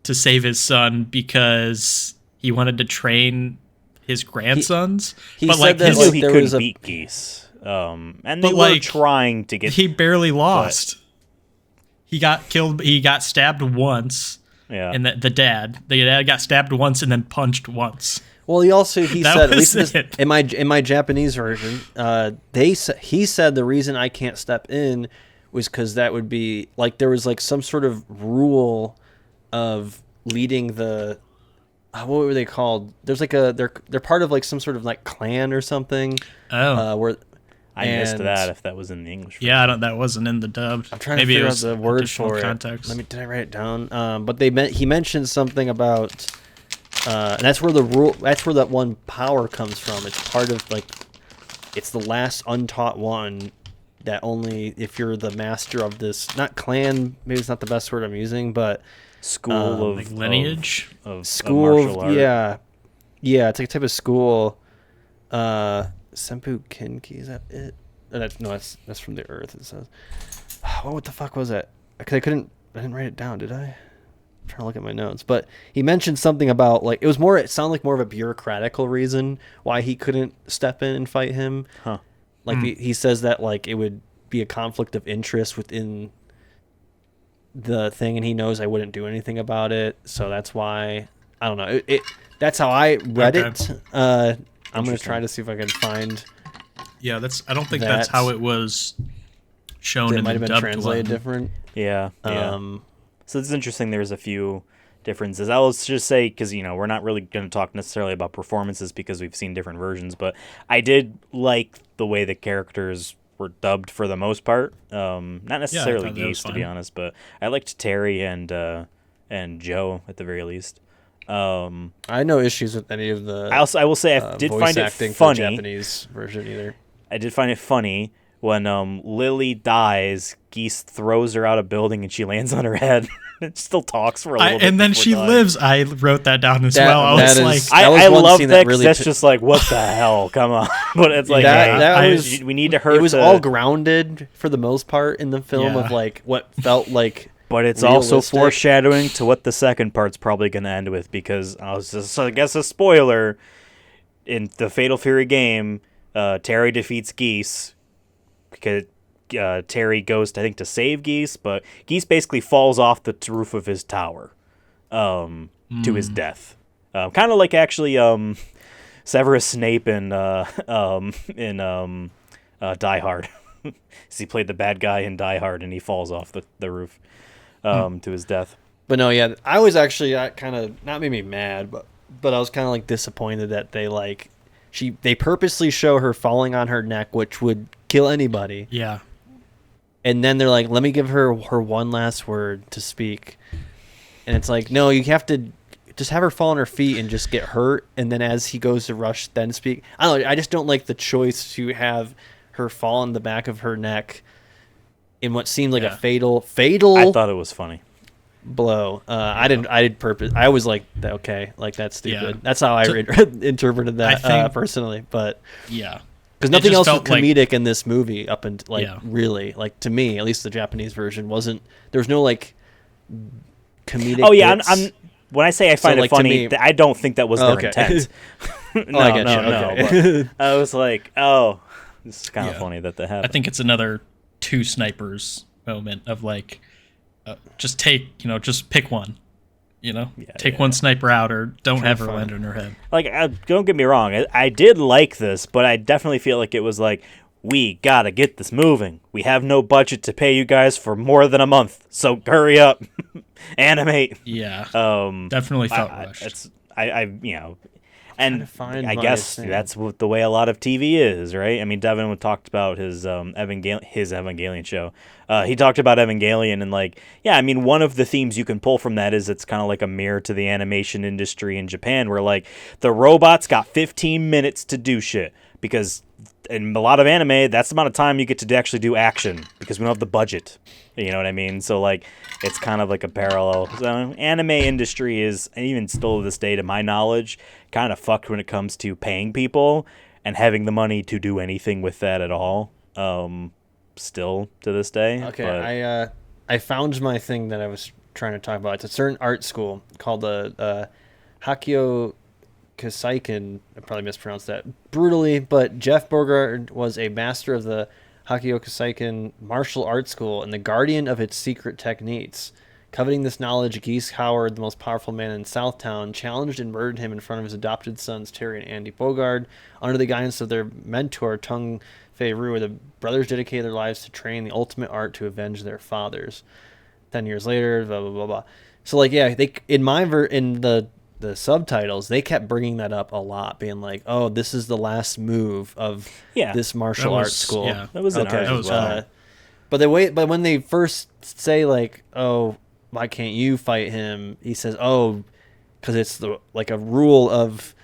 to save his son because he wanted to train his grandsons. He but said like that he couldn't beat Geese. And they were trying to get... He barely lost. He got killed. He got stabbed once. Yeah. And the dad got stabbed once and then punched once. Well, he said, at least in my Japanese version, he said the reason I can't step in was because that would be like there was like some sort of rule of leading the what were they called? There's like they're part of like some sort of like clan or something. Oh, where I missed that if that was in the English version. Yeah, that wasn't in the dubbed. I'm trying to figure out the word for context. Did I write it down? But he mentioned something about. And that's where that one power comes from. It's part of like, it's the last untaught one that only if you're the master of this, not clan, maybe it's not the best word I'm using, but school of like lineage of school martial art. Yeah, it's like a type of school. Senpu Kenki, is that it? That's from the Earth. It says, what the fuck was that? Because I didn't write it down, did I? Trying to look at my notes, but he mentioned something about like it sounded like more of a bureaucratical reason why he couldn't step in and fight him. Like he says that like it would be a conflict of interest within the thing, and he knows I wouldn't do anything about it, so that's why I don't know. That's how I read it. I'm gonna try to see if I can find. Yeah, I don't think that's how it was shown It in might the have been dubbed translated one. different. Yeah. So it's interesting. There's a few differences. I'll just say, because we're not really going to talk necessarily about performances because we've seen different versions, but I did like the way the characters were dubbed for the most part. Not necessarily thought that was Geese, to be fine. honest, but I liked Terry and Joe at the very least. I had no issues with any of the. I will say I did voice find it acting for the funny. Japanese version either. I did find it funny when Lily dies. Geese throws her out a building and she lands on her head. It still talks for a little bit. And then before she dying. lives. I wrote that down as That- well. I that was is- like, that was I one love scene that that 'cause really that's pi- just like, what the hell? Come on. But it's like, That hey, was- we need her It was to, all grounded for the most part in the film Yeah. of like what felt like. but it's also realistic. foreshadowing to what the second part's probably going to end with, because I guess a spoiler, in the Fatal Fury game, Terry defeats Geese because Terry goes, I think, to save Geese, but Geese basically falls off the roof of his tower to his death. Kind of like actually Severus Snape in Die Hard. He played the bad guy in Die Hard, and he falls off the roof to his death. But no, yeah, I was actually kind of not made me mad, but I was kind of like disappointed that they purposely show her falling on her neck, which would kill anybody. yeah. And then they're like, let me give her one last word to speak. And it's like, no, you have to just have her fall on her feet and just get hurt. And then as he goes to rush, then speak. I don't know. I just don't like the choice to have her fall on the back of her neck in what seemed like a fatal I thought it was funny. blow. I did purpose. I was like, okay, like that's stupid. Yeah. That's how I interpreted that I think- personally. But Yeah. because nothing just else was felt like- comedic in this movie up and Yeah. really, like to me, at least the Japanese version wasn't. There was no like comedic. Oh yeah, bits. I'm when I say I find like, it to funny, me- I don't think that was their Okay. intent. No, I get no, you. no. Okay. But I was like, oh, this is kind of Yeah. funny that I happened. think it's another two snipers moment of like, just just pick one. Take one sniper out, or don't have her fun. land on her head. Like, don't get me wrong, I did like this, but I definitely feel like it was like, we gotta get this moving. We have no budget to pay you guys for more than a month, so hurry up, animate. Yeah. Um, Definitely felt I, rushed. it's and to find I my guess thing. that's what the way a lot of TV is, right? I mean, Devin talked about his Evangelion show. He talked about Evangelion, and like, yeah, I mean, one of the themes you can pull from that is it's kind of like a mirror to the animation industry in Japan, where like the robots got 15 minutes to do shit, because in a lot of anime, that's the amount of time you get to actually do action, because we don't have the budget. You know what I mean? So like, it's kind of like a parallel. So anime industry is, and even still to this day, to my knowledge, kind of fucked when it comes to paying people and having the money to do anything with that at all. Still to this day. Okay, but I found my thing that I was trying to talk about. It's a certain art school called the Hakio Kasaiken. I probably mispronounced that brutally, but Jeff Bogart was a master of the Hakio Kasaiken martial arts school and the guardian of its secret techniques. Coveting this knowledge, Geese Howard, the most powerful man in Southtown, challenged and murdered him in front of his adopted sons Terry and Andy Bogard. Under the guidance of their mentor, Tung Fei Rue, the brothers dedicated their lives to train the ultimate art to avenge their fathers. 10 years later, blah, blah, blah, blah. So, like, yeah, they in the subtitles, they kept bringing that up a lot, being like, oh, this is the last move of Yeah, this martial that arts was- school. yeah. that was in Okay. ours That as was well. But when they first say like, "Oh, why can't you fight him?" He says, "Oh, because it's like a rule of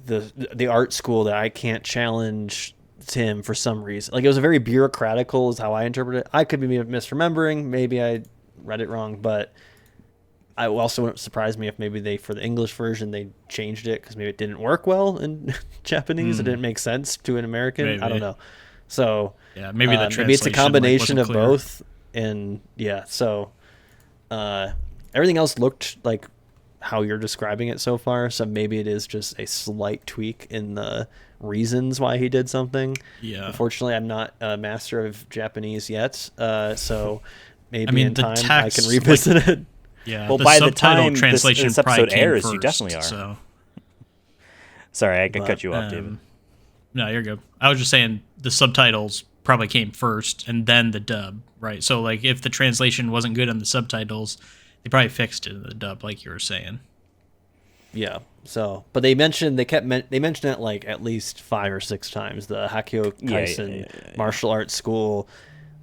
the art school that I can't challenge him for some reason." Like it was a very bureaucratical, is how I interpret it. I could be misremembering. Maybe I read it wrong, but I also wouldn't surprise me if maybe for the English version they changed it because maybe it didn't work well in Japanese. It didn't make sense to an American. I Maybe. don't know. So Yeah, maybe the maybe it's a translation, combination like, of wasn't clear. both, and yeah. So everything else looked like how you're describing it so far. So maybe it is just a slight tweak in the reasons why he did something. Yeah. Unfortunately, I'm not a master of Japanese yet, so maybe I mean, in the time I text, can revisit it. Yeah. Well, the by the subtitle time translation this probably episode came airs, you first, definitely are. So. Sorry, I cut you off, David. No, you're good. I was just saying the subtitles probably came first and then the dub, right? So like if the translation wasn't good on the subtitles, they probably fixed it in the dub, like you were saying. Yeah. So, but they mentioned it like at least 5 or 6 times. The Hakio Kaisen martial arts school,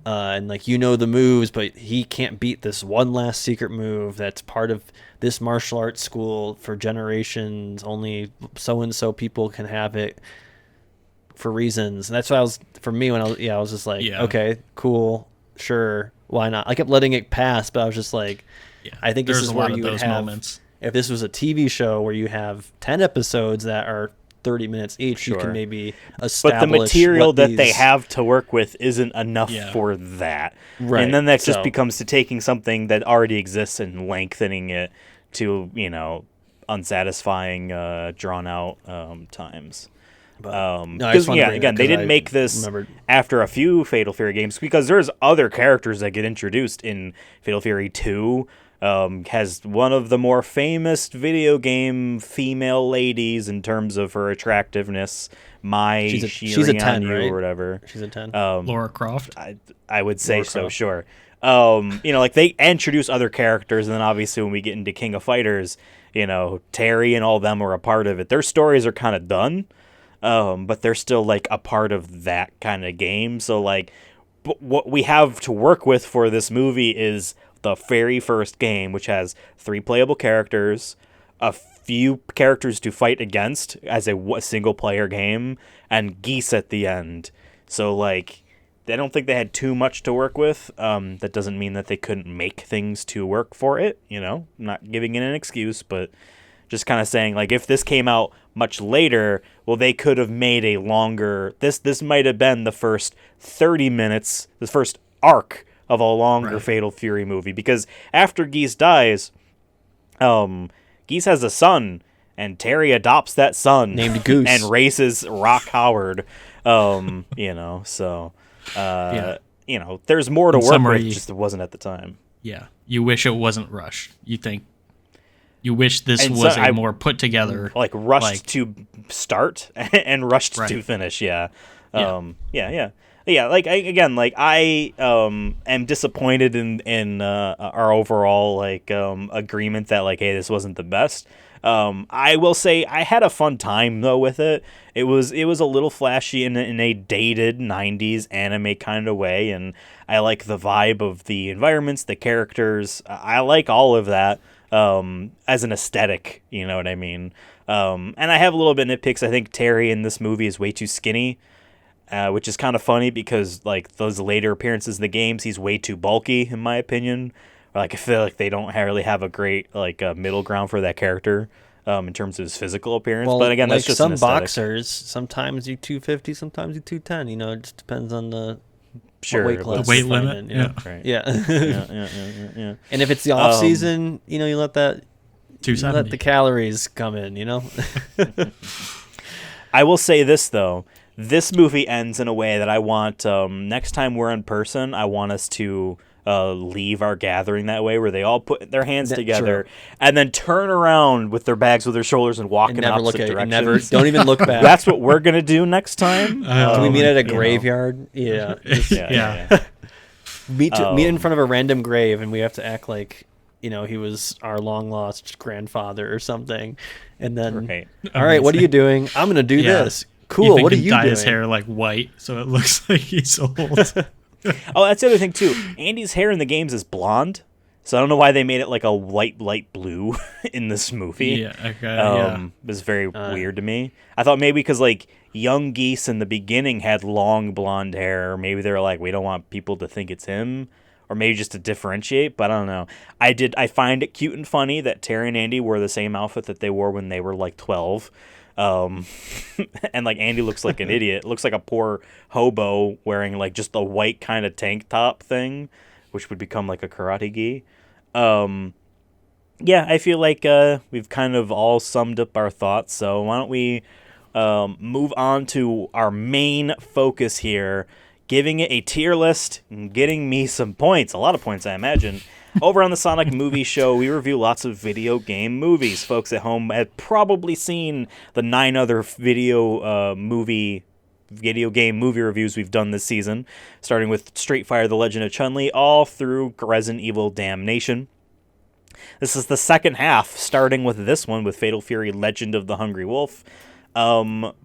and like the moves, but he can't beat this one last secret move that's part of this martial arts school for generations. Only so and so people can have it for reasons. And that's why I was just like, okay, cool, sure, why not? I kept letting it pass, but I was just like, I think this is where you would have moments. If this was a TV show where you have 10 episodes that are 30 minutes each, you can maybe establish. But the material that they have to work with isn't enough for that. Right. And then that just becomes to taking something that already exists and lengthening it to, unsatisfying, drawn out times. Because they didn't make this after a few Fatal Fury games, because there's other characters that get introduced in Fatal Fury 2. Has one of the more famous video game female ladies in terms of her attractiveness. She's a 10, right? Or whatever. She's a 10. Laura Croft. I would say so, sure. They introduce other characters, and then obviously when we get into King of Fighters, Terry and all of them are a part of it. Their stories are kind of done, but they're still like a part of that kind of game. So like, but what we have to work with for this movie is the very first game, which has 3 playable characters, a few characters to fight against as a single player game, and Geese at the end. So like, I don't think they had too much to work with. That doesn't mean that they couldn't make things to work for it. I'm not giving it an excuse, but just kind of saying, like, if this came out much later, well, they could have made a longer. This might have been the first 30 minutes, the first arc of a longer Fatal Fury movie, because after Geese dies, Geese has a son, and Terry adopts that son named Goose and raises Rock Howard. So there's more to work with, just it wasn't at the time. Yeah, you wish it wasn't rushed. You wish this was a more put together, like rushed to start and rushed to finish. Yeah. Like I am disappointed in our overall agreement that like, hey, this wasn't the best. I will say I had a fun time though with it. It was a little flashy in a dated 90s anime kind of way, and I like the vibe of the environments, the characters. I like all of that as an aesthetic, you know what I mean? And I have a little bit of nitpicks. I think Terry in this movie is way too skinny. Which is kind of funny because like those later appearances in the games, he's way too bulky in my opinion. Like I feel like they don't really have a great middle ground for that character in terms of his physical appearance. Well, but again, that's just some boxers. Sometimes you 250, sometimes you 210. It just depends on the weight class, the weight limit. Yeah. And if it's the off season, you let the calories come in. I will say this though. This movie ends in a way that I want, next time we're in person, I want us to leave our gathering that way, where they all put their hands together and then turn around with their bags over their shoulders and walk in opposite directions. Don't even look back. That's what we're going to do next time. Can we meet at a graveyard? Yeah. Meet in front of a random grave, and we have to act like, he was our long-lost grandfather or something. And then, all right, what are you doing? I'm going to do this. Cool. What are you doing? Dye his hair like white so it looks like he's old. Oh, that's the other thing too. Andy's hair in the games is blonde, so I don't know why they made it like a light blue in this movie. Yeah, okay. It was very weird to me. I thought maybe because like young Geese in the beginning had long blonde hair, or maybe they were like, we don't want people to think it's him, or maybe just to differentiate. But I don't know. I find it cute and funny that Terry and Andy wore the same outfit that they wore when they were like 12. And like Andy looks like an idiot. Looks like a poor hobo wearing like just a white kind of tank top thing, which would become like a karate gi. I feel like we've kind of all summed up our thoughts. So why don't we move on to our main focus here, giving it a tier list and getting me some points. A lot of points, I imagine. Over on the Sonic Movie Show, we review lots of video game movies. Folks at home have probably seen the 9 other video movie video game movie reviews we've done this season, starting with Street Fighter: The Legend of Chun-Li, all through Resident Evil Damnation. This is the second half, starting with this one with Fatal Fury: Legend of the Hungry Wolf.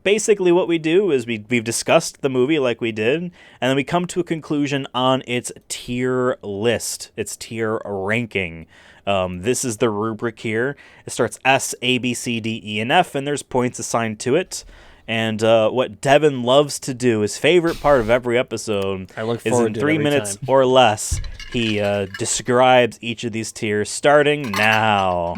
Basically what we do is we've discussed the movie like we did, and then we come to a conclusion on its tier list, its tier ranking. This is the rubric here. It starts S, A, B, C, D, E, and F, and there's points assigned to it. And what Devin loves to do, his favorite part of every episode, I look is forward in to it 3 every minutes time. or less, he describes each of these tiers, starting now.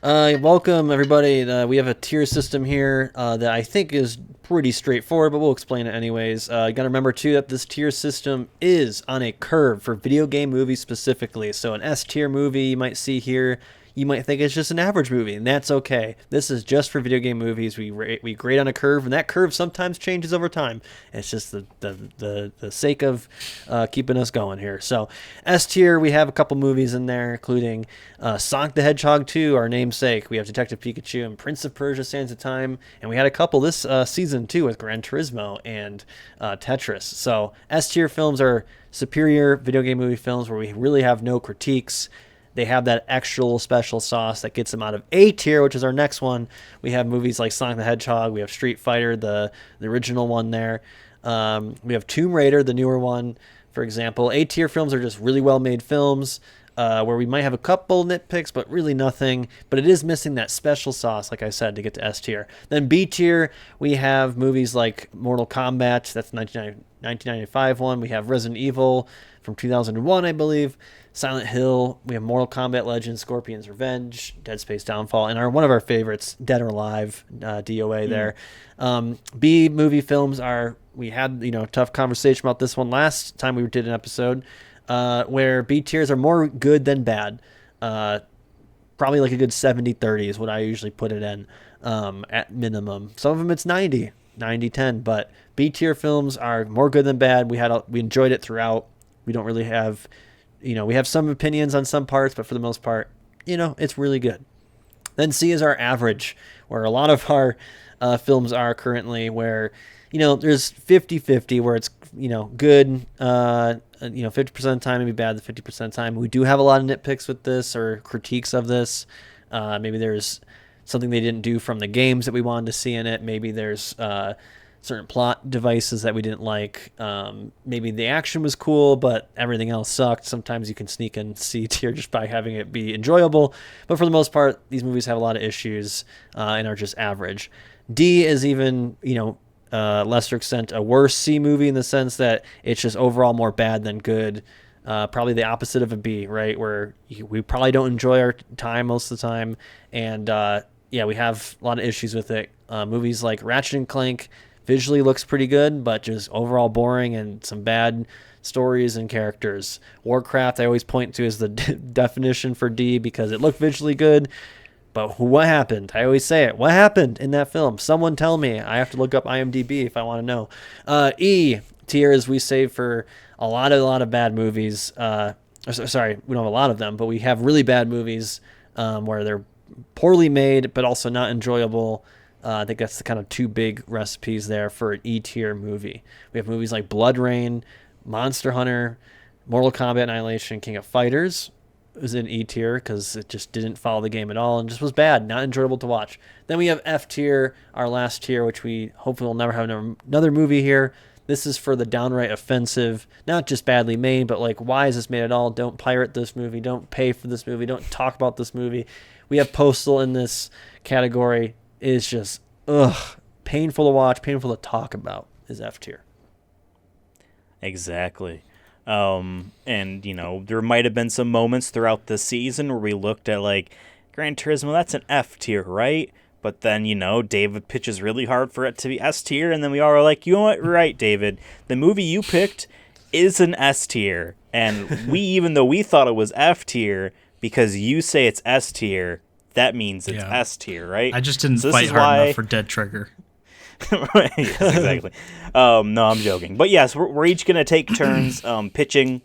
Welcome, everybody. We have a tier system here that I think is pretty straightforward, but we'll explain it anyways. You got to remember, too, that this tier system is on a curve for video game movies specifically. So an S tier movie you might see here, you might think it's just an average movie, and that's okay. This is just for video game movies. We grade on a curve, and that curve sometimes changes over time. It's just the sake of keeping us going here. So S tier, we have a couple movies in there, including Sonic the Hedgehog 2, our namesake. We have Detective Pikachu and Prince of Persia: Sands of Time, and we had a couple this season too with Gran Turismo and Tetris. So S tier films are superior video game movie films where we really have no critiques. They have that extra little special sauce that gets them out of A tier, which is our next one. We have movies like Sonic the Hedgehog. We have Street Fighter, the original one there. We have Tomb Raider, the newer one, for example. A tier films are just really well-made films where we might have a couple nitpicks, but really nothing. But it is missing that special sauce, like I said, to get to S tier. Then B tier, we have movies like Mortal Kombat. That's the 1995 one. We have Resident Evil from 2001, I believe. Silent Hill, we have Mortal Kombat Legends, Scorpion's Revenge, Dead Space Downfall, and one of our favorites, Dead or Alive, DOA there. B movie films are, we had a tough conversation about this one last time we did an episode, where B tiers are more good than bad. Probably like a good 70-30 is what I usually put it in at minimum. Some of them it's 90-10, but B tier films are more good than bad. We enjoyed it throughout. We don't really have... we have some opinions on some parts, but for the most part, it's really good. Then C is our average, where a lot of our films are currently, where, there's 50-50, where it's, good, 50% of the time, maybe bad the 50% of the time. We do have a lot of nitpicks with this or critiques of this. Maybe there's something they didn't do from the games that we wanted to see in it. Maybe there's certain plot devices that we didn't like. Maybe the action was cool, but everything else sucked. Sometimes you can sneak in C tier just by having it be enjoyable. But for the most part, these movies have a lot of issues and are just average. D is even, lesser extent, a worse C movie in the sense that it's just overall more bad than good. Probably the opposite of a B, right? Where we probably don't enjoy our time most of the time. And we have a lot of issues with it. Movies like Ratchet and Clank visually looks pretty good, but just overall boring and some bad stories and characters. Warcraft, I always point to as the definition for D because it looked visually good, but what happened? I always say it. What happened in that film? Someone tell me. I have to look up IMDb if I want to know. E tier is we save for a lot of bad movies. Sorry, we don't have a lot of them, but we have really bad movies where they're poorly made, but also not enjoyable. I think that's the kind of two big recipes there for an E-tier movie. We have movies like Blood Rain, Monster Hunter, Mortal Kombat Annihilation, King of Fighters. It was in E-tier because it just didn't follow the game at all and just was bad, not enjoyable to watch. Then we have F-tier, our last tier, which we hopefully will never have another movie here. This is for the downright offensive, not just badly made, but like, why is this made at all? Don't pirate this movie. Don't pay for this movie. Don't talk about this movie. We have Postal in this category. It's just, painful to watch, painful to talk about is F tier. Exactly. And, there might have been some moments throughout the season where we looked at, like, Gran Turismo, that's an F tier, right? But then, David pitches really hard for it to be S tier, and then we all are like, you know what, right, David, the movie you picked is an S tier. And even though we thought it was F tier, because you say it's S tier, that means it's S tier, right? I just didn't fight hard enough for Dead Trigger. Yes, exactly. No, I'm joking. But yes, we're each going to take turns pitching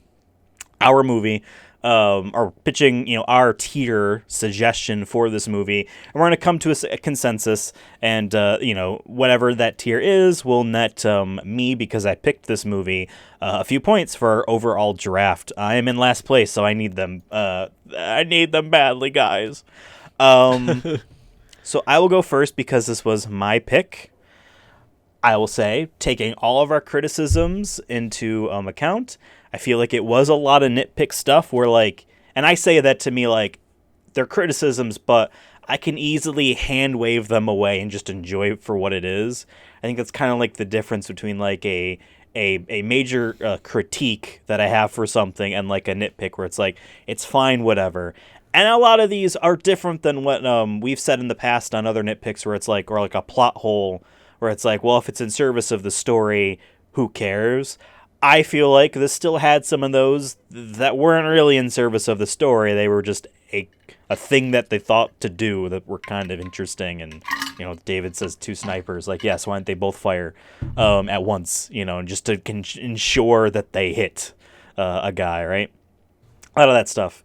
our movie. or pitching, our tier suggestion for this movie, and we're going to come to a consensus, and whatever that tier is will net me, because I picked this movie, a few points for our overall draft. I am in last place, so I need them. I need them badly, guys. So I will go first because this was my pick. I will say, taking all of our criticisms into account, I feel like it was a lot of nitpick stuff where, like, and I say that to me, like, they're criticisms, but I can easily hand wave them away and just enjoy it for what it is. I think that's kind of like the difference between, like, a major critique that I have for something and, like, a nitpick where it's like, it's fine, whatever. And a lot of these are different than what we've said in the past on other nitpicks where it's like, or like a plot hole where it's like, well, if it's in service of the story, who cares? I feel like this still had some of those that weren't really in service of the story. They were just a thing that they thought to do that were kind of interesting. And, David says 2 snipers. Like, yes, why don't they both fire at once, just to ensure that they hit a guy, right? A lot of that stuff.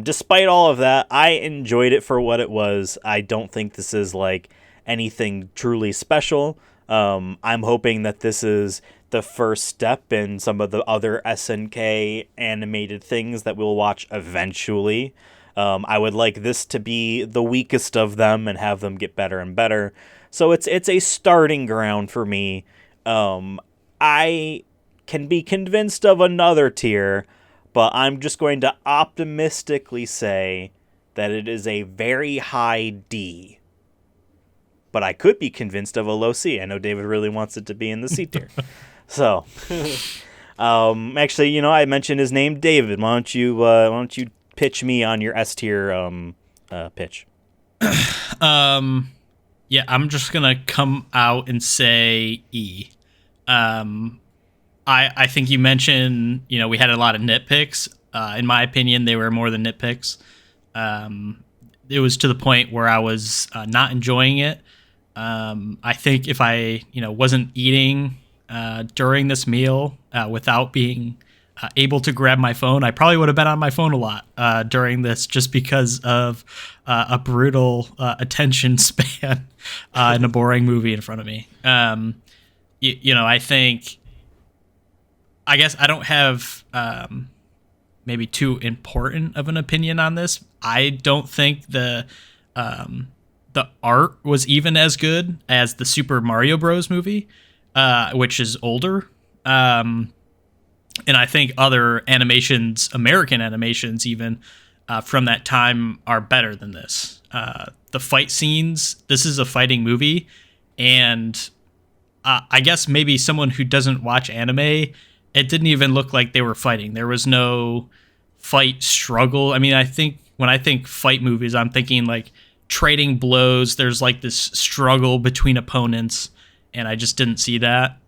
Despite all of that, I enjoyed it for what it was. I don't think this is, like, anything truly special. I'm hoping that this is the first step in some of the other SNK animated things that we'll watch eventually. I would like this to be the weakest of them and have them get better and better. So it's a starting ground for me. I can be convinced of another tier, but I'm just going to optimistically say that it is a very high D. But I could be convinced of a low C. I know David really wants it to be in the C tier. So, actually, I mentioned his name, David. Why don't you pitch me on your S tier pitch? Yeah, I'm just gonna come out and say E. I think you mentioned, we had a lot of nitpicks. In my opinion, they were more than nitpicks. It was to the point where I was not enjoying it. I think if I, wasn't eating during this meal without being able to grab my phone, I probably would have been on my phone a lot during this, just because of a brutal attention span and a boring movie in front of me. I guess I don't have maybe too important of an opinion on this. I don't think the art was even as good as the Super Mario Bros. Movie, which is older. And I think other animations, American animations even, from that time are better than this. The fight scenes, this is a fighting movie, and I guess maybe someone who doesn't watch anime, it didn't even look like they were fighting. There was no fight struggle. I mean, I think when I think fight movies, I'm thinking like trading blows. There's like this struggle between opponents, and I just didn't see that.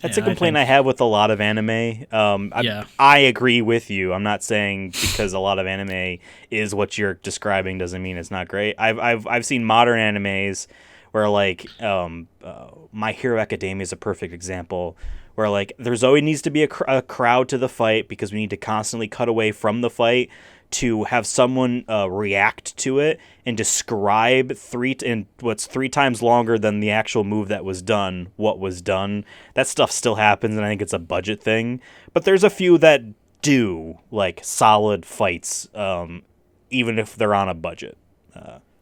That's a complaint I have with a lot of anime. I agree with you. I'm not saying because a lot of anime is what you're describing doesn't mean it's not great. I've seen modern animes where, like, My Hero Academia is a perfect example, where, like, there's always needs to be a crowd to the fight because we need to constantly cut away from the fight to have someone react to it and describe what's 3 times longer than the actual move that was done, what was done. That stuff still happens, and I think it's a budget thing. But there's a few that do, like, solid fights, even if they're on a budget.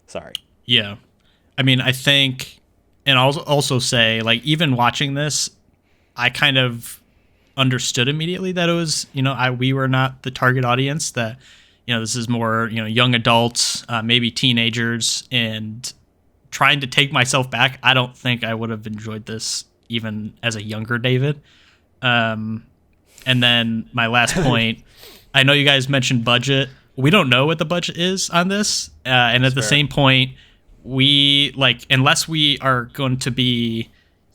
Sorry. Yeah. I mean, I think, and I'll also say, like, even watching this, I kind of understood immediately that it was, we were not the target audience, that, this is more, young adults, maybe teenagers, and trying to take myself back, I don't think I would have enjoyed this even as a younger David. And then my last point, I know you guys mentioned budget. We don't know what the budget is on this. And at the same point, we, like, unless we are going to be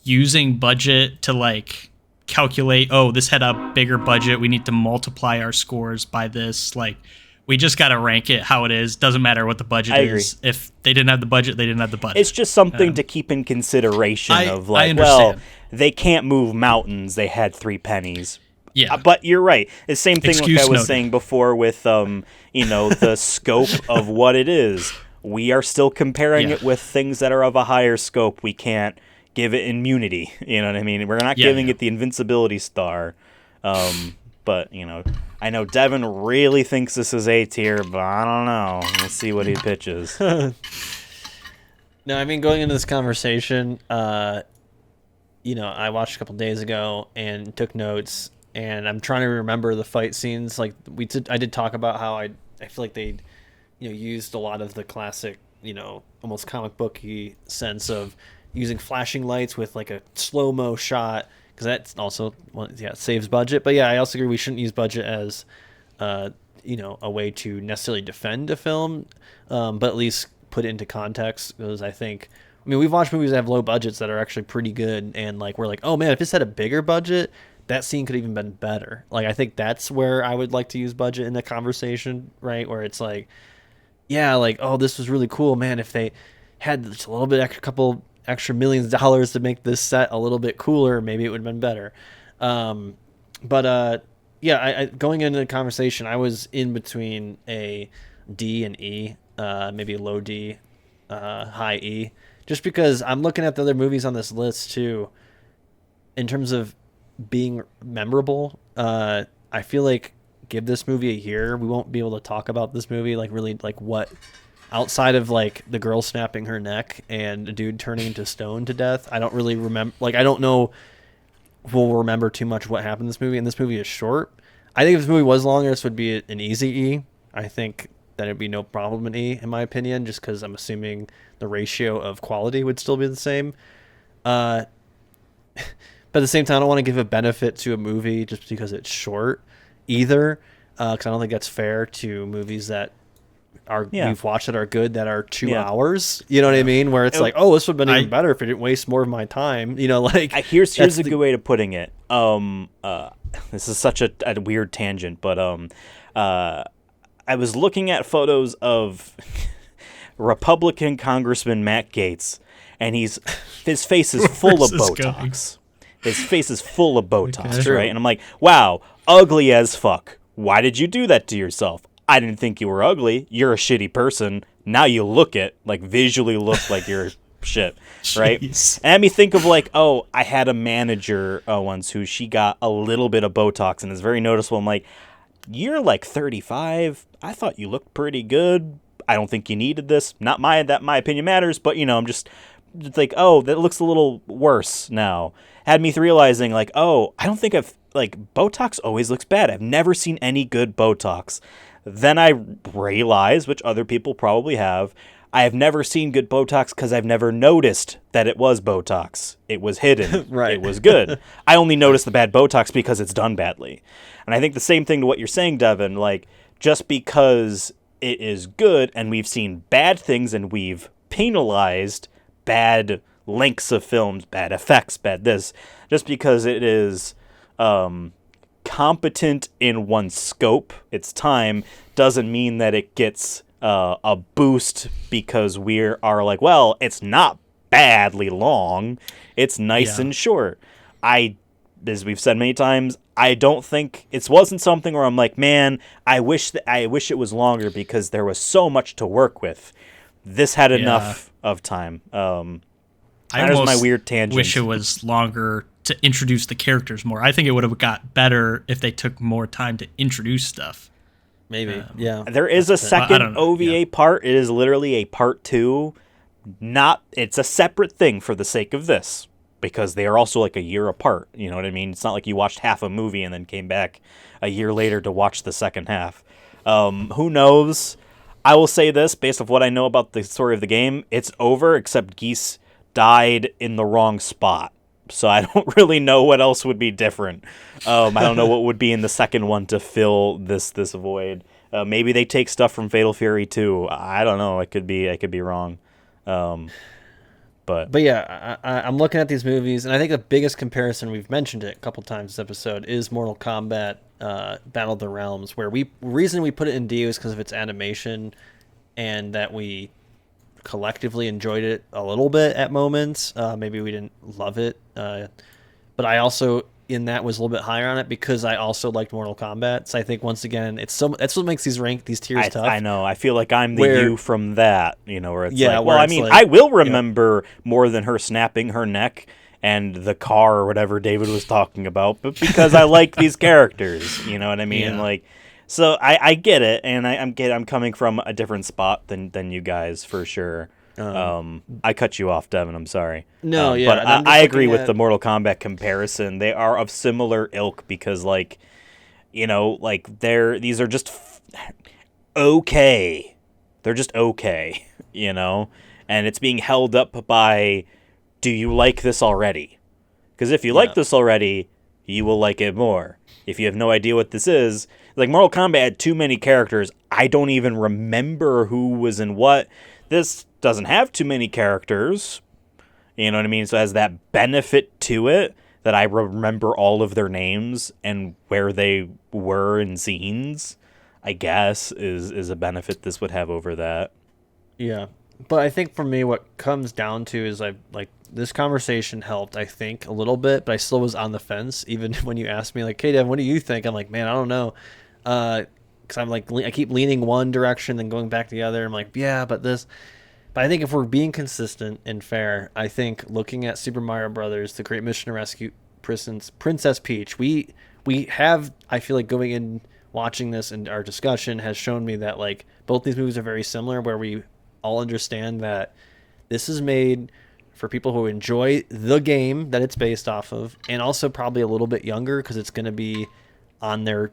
using budget to, like, calculate, this had a bigger budget, we need to multiply our scores by this, like, we just got to rank it how it is. Doesn't matter what the budget is. If they didn't have the budget, they didn't have the budget. It's just something to keep in consideration of, like, well, they can't move mountains, they had 3 pennies. Yeah. But you're right. The same thing like Excuse I was noted. saying before with the scope of what it is. We are still comparing Yeah. it with things that are of a higher scope. We can't give it immunity. You know what I mean? We're not Yeah, giving yeah. it the invincibility star. But I know Devin really thinks this is A tier, but I don't know. We'll see what he pitches. No, I mean, going into this conversation, I watched a couple days ago and took notes, and I'm trying to remember the fight scenes. Like I did talk about how I feel like they, used a lot of the classic, almost comic booky sense of using flashing lights with like a slow mo shot, because that's also it saves budget. But yeah, I also agree we shouldn't use budget as, a way to necessarily defend a film, but at least put it into context, because I mean, we've watched movies that have low budgets that are actually pretty good, and like we're like, oh man, if this had a bigger budget, that scene could have even been better. Like I think that's where I would like to use budget in the conversation, right? Where it's like, yeah, like, oh, this was really cool, man. If they had just a little bit extra, couple extra millions of dollars to make this set a little bit cooler, maybe it would have been better. Yeah, I going into the conversation, I was in between a D and E, maybe a low D, high E, just because I'm looking at the other movies on this list too. In terms of being memorable, I feel like give this movie a year, we won't be able to talk about this movie like really like what outside of like the girl snapping her neck and a dude turning into stone to death. I don't really remember. Like I don't know if we'll remember too much what happened in this movie, and this movie is short. I think if this movie was longer, this would be an easy E. I think that it'd be no problem in E, in my opinion, just because I'm assuming the ratio of quality would still be the same. But at the same time, I don't want to give a benefit to a movie just because it's short either, because I don't think that's fair to movies that we've watched that are good, that are 2 hours. You know what I mean? Where it's like, oh, this would have been even better if it didn't waste more of my time. Here's a good way to putting it. This is such a weird tangent, but I was looking at photos of Republican Congressman Matt Gaetz, and his face is full of Botox. His face is full of Botox, Okay. right? And I'm like, wow, ugly as fuck. Why did you do that to yourself? I didn't think you were ugly. You're a shitty person. Now you visually look like you're shit, right? Jeez. And me think of like, oh, I had a manager once who she got a little bit of Botox and it's very noticeable. I'm like, you're like 35. I thought you looked pretty good. I don't think you needed this. Not my opinion matters, but I'm just like, oh, that looks a little worse now. Had me realizing like, oh, I don't think Botox always looks bad. I've never seen any good Botox. Then I realized, which other people probably have, I have never seen good Botox because I've never noticed that it was Botox. It was hidden. Right. It was good. I only noticed the bad Botox because it's done badly. And I think the same thing to what you're saying, Devin, like just because it is good and we've seen bad things and we've penalized bad lengths of films, bad effects, bad this, just because it is competent in one scope, its time, doesn't mean that it gets a boost because we are like, well, it's not badly long. It's nice and short. As we've said many times, I don't think it wasn't something where I'm like, man, I wish it was longer because there was so much to work with. This had enough of time. I that was almost my weird tangent. wish it was longer to introduce the characters more. I think it would have got better if they took more time to introduce stuff. Maybe, yeah. There is a I second don't know, OVA part. It is literally a part 2. It's a separate thing for the sake of this, because they are also like a year apart. You know what I mean? It's not like you watched half a movie and then came back a year later to watch the second half. Who knows? I will say this, based off what I know about the story of the game, it's over, except Geese died in the wrong spot. So I don't really know what else would be different. I don't know what would be in the second one to fill this void. Maybe they take stuff from Fatal Fury 2. I don't know. I could be wrong. But yeah, I'm looking at these movies, and I think the biggest comparison, we've mentioned it a couple times this episode, is Mortal Kombat Battle of the Realms, where reason we put it in D is because of its animation, and that we collectively enjoyed it a little bit at moments. Maybe we didn't love it, but I also, in that was a little bit higher on it because I also liked Mortal Kombat. So I think once again, that's what makes these tiers tough. I know. I feel like I'm the you from that, where it's like, well, where I it's mean, like, I will remember more than her snapping her neck and the car or whatever David was talking about, but because I like these characters, you know what I mean? Yeah. Like, so I get it, and I'm coming from a different spot than you guys for sure. I cut you off, Devin. I'm sorry. No, yeah, but I agree with the Mortal Kombat comparison. They are of similar ilk because, like, these are just okay. They're just okay, and it's being held up by, do you like this already? Because if you like this already, you will like it more. If you have no idea what this is, like Mortal Kombat had too many characters. I don't even remember who was in what. This doesn't have too many characters. You know what I mean? So it has that benefit to it that I remember all of their names and where they were in scenes, I guess, is a benefit this would have over that. Yeah. But I think for me, what comes down to is this conversation helped, I think, a little bit, but I still was on the fence. Even when you asked me, like, hey, Devin, what do you think? I'm like, man, I don't know. Because I'm like, I keep leaning one direction, then going back the other. I'm like, yeah, but this. But I think if we're being consistent and fair, I think looking at Super Mario Brothers, The Great Mission to Rescue Princess Peach, we have, I feel like going in watching this and our discussion has shown me that like both these movies are very similar, where we all understand that this is made for people who enjoy the game that it's based off of, and also probably a little bit younger because it's going to be on their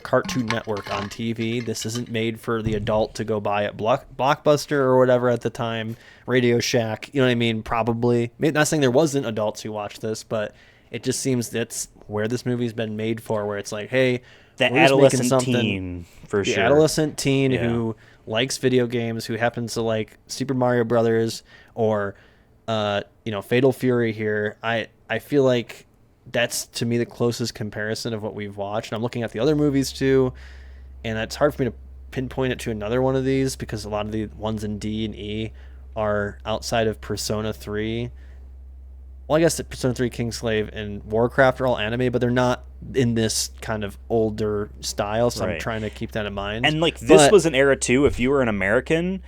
Cartoon Network on TV. This isn't made for the adult to go buy at Blockbuster or whatever at the time, Radio Shack, you know what I mean? Probably. Not saying there wasn't adults who watched this, but it just seems that's where this movie's been made for, where it's like, hey, the adolescent teen, for sure. The adolescent teen who likes video games, who happens to like Super Mario Brothers or, Fatal Fury here. I feel like that's, to me, the closest comparison of what we've watched. And I'm looking at the other movies, too, and it's hard for me to pinpoint it to another one of these because a lot of the ones in D and E are outside of Persona 3. Well, I guess that Persona 3, Kingslave, and Warcraft are all anime, but they're not in this kind of older style, so right. I'm trying to keep that in mind. And, this was an era, too, if you were an American,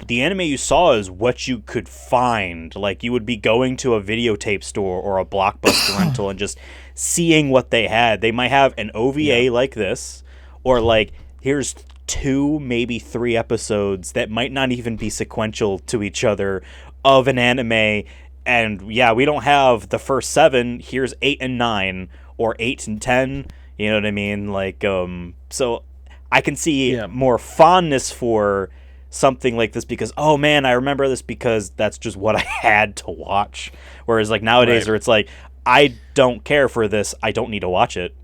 the anime you saw is what you could find. Like, you would be going to a videotape store or a Blockbuster rental and just seeing what they had. They might have an OVA like this, or, here's 2, maybe 3 episodes that might not even be sequential to each other of an anime. And, we don't have the first 7. Here's 8 and 9, or 8 and 10. You know what I mean? So I can see more fondness for something like this because, oh man, I remember this because that's just what I had to watch. Whereas nowadays, where it's like, I don't care for this, I don't need to watch it.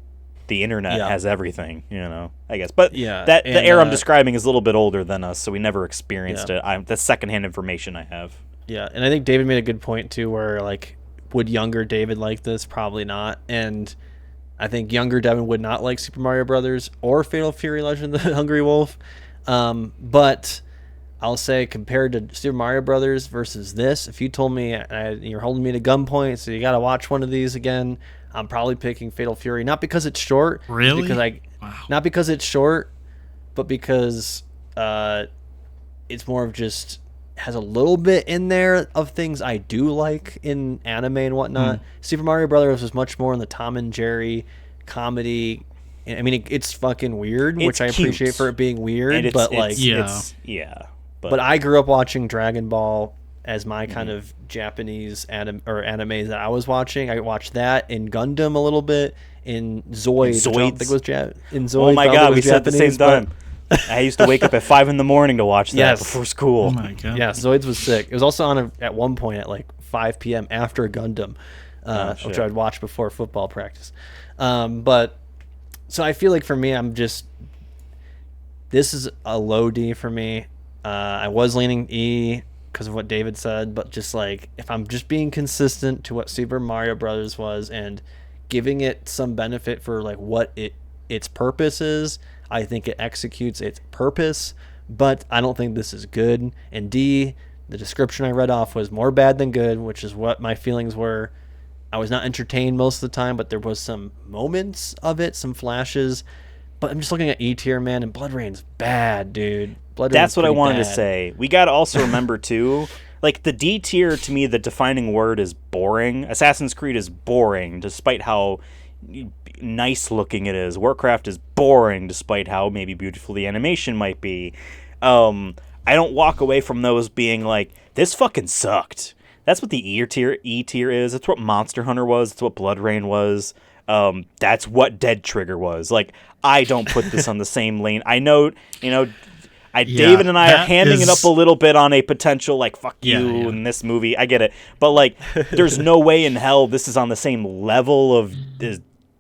The internet has everything, I guess. But the era I'm describing is a little bit older than us, so we never experienced it. That's secondhand information I have. Yeah, and I think David made a good point too, where would younger David like this? Probably not. And I think younger Devin would not like Super Mario Brothers or Fatal Fury: Legend of the Hungry Wolf. But I'll say, compared to Super Mario Brothers versus this, if you told me you're holding me to gunpoint, so you got to watch one of these again, I'm probably picking Fatal Fury. Not because it's short. Really? Not because it's short, but because it's more of just has a little bit in there of things I do like in anime and whatnot. Super Mario Brothers was much more in the Tom and Jerry comedy. I mean, it's fucking weird, which I appreciate for it being weird, but But I grew up watching Dragon Ball as my kind of Japanese animes that I was watching. I watched that in Gundam a little bit, in Zoids. Which I don't think was in Zoids. Oh my god, we said at the same time. I used to wake up at 5 a.m. to watch that before school. Oh my god. Yeah, Zoids was sick. It was also on at one point at 5 p.m. after Gundam, which I'd watch before football practice. But so I feel like for me, this is a low D for me. I was leaning E because of what David said, but just if I'm just being consistent to what Super Mario Brothers was and giving it some benefit for what its purpose is, I think it executes its purpose, but I don't think this is good. And D, the description I read off was more bad than good, which is what my feelings were. I was not entertained most of the time, but there was some moments of it, some flashes. But I'm just looking at E tier, man, and Blood Rain's bad, dude. That's what I wanted to say. We got to also remember, too, like, the D tier, to me, the defining word is boring. Assassin's Creed is boring, despite how nice looking it is. Warcraft is boring, despite how maybe beautiful the animation might be. I don't walk away from those being like, this fucking sucked. That's what the E tier is. That's what Monster Hunter was. That's what Blood Rain was. That's what Dead Trigger was. Like, I don't put this on the same lane. I know, David and I are handing it up a little bit on a potential, like, fuck you in this movie. I get it. But, like, there's no way in hell this is on the same level of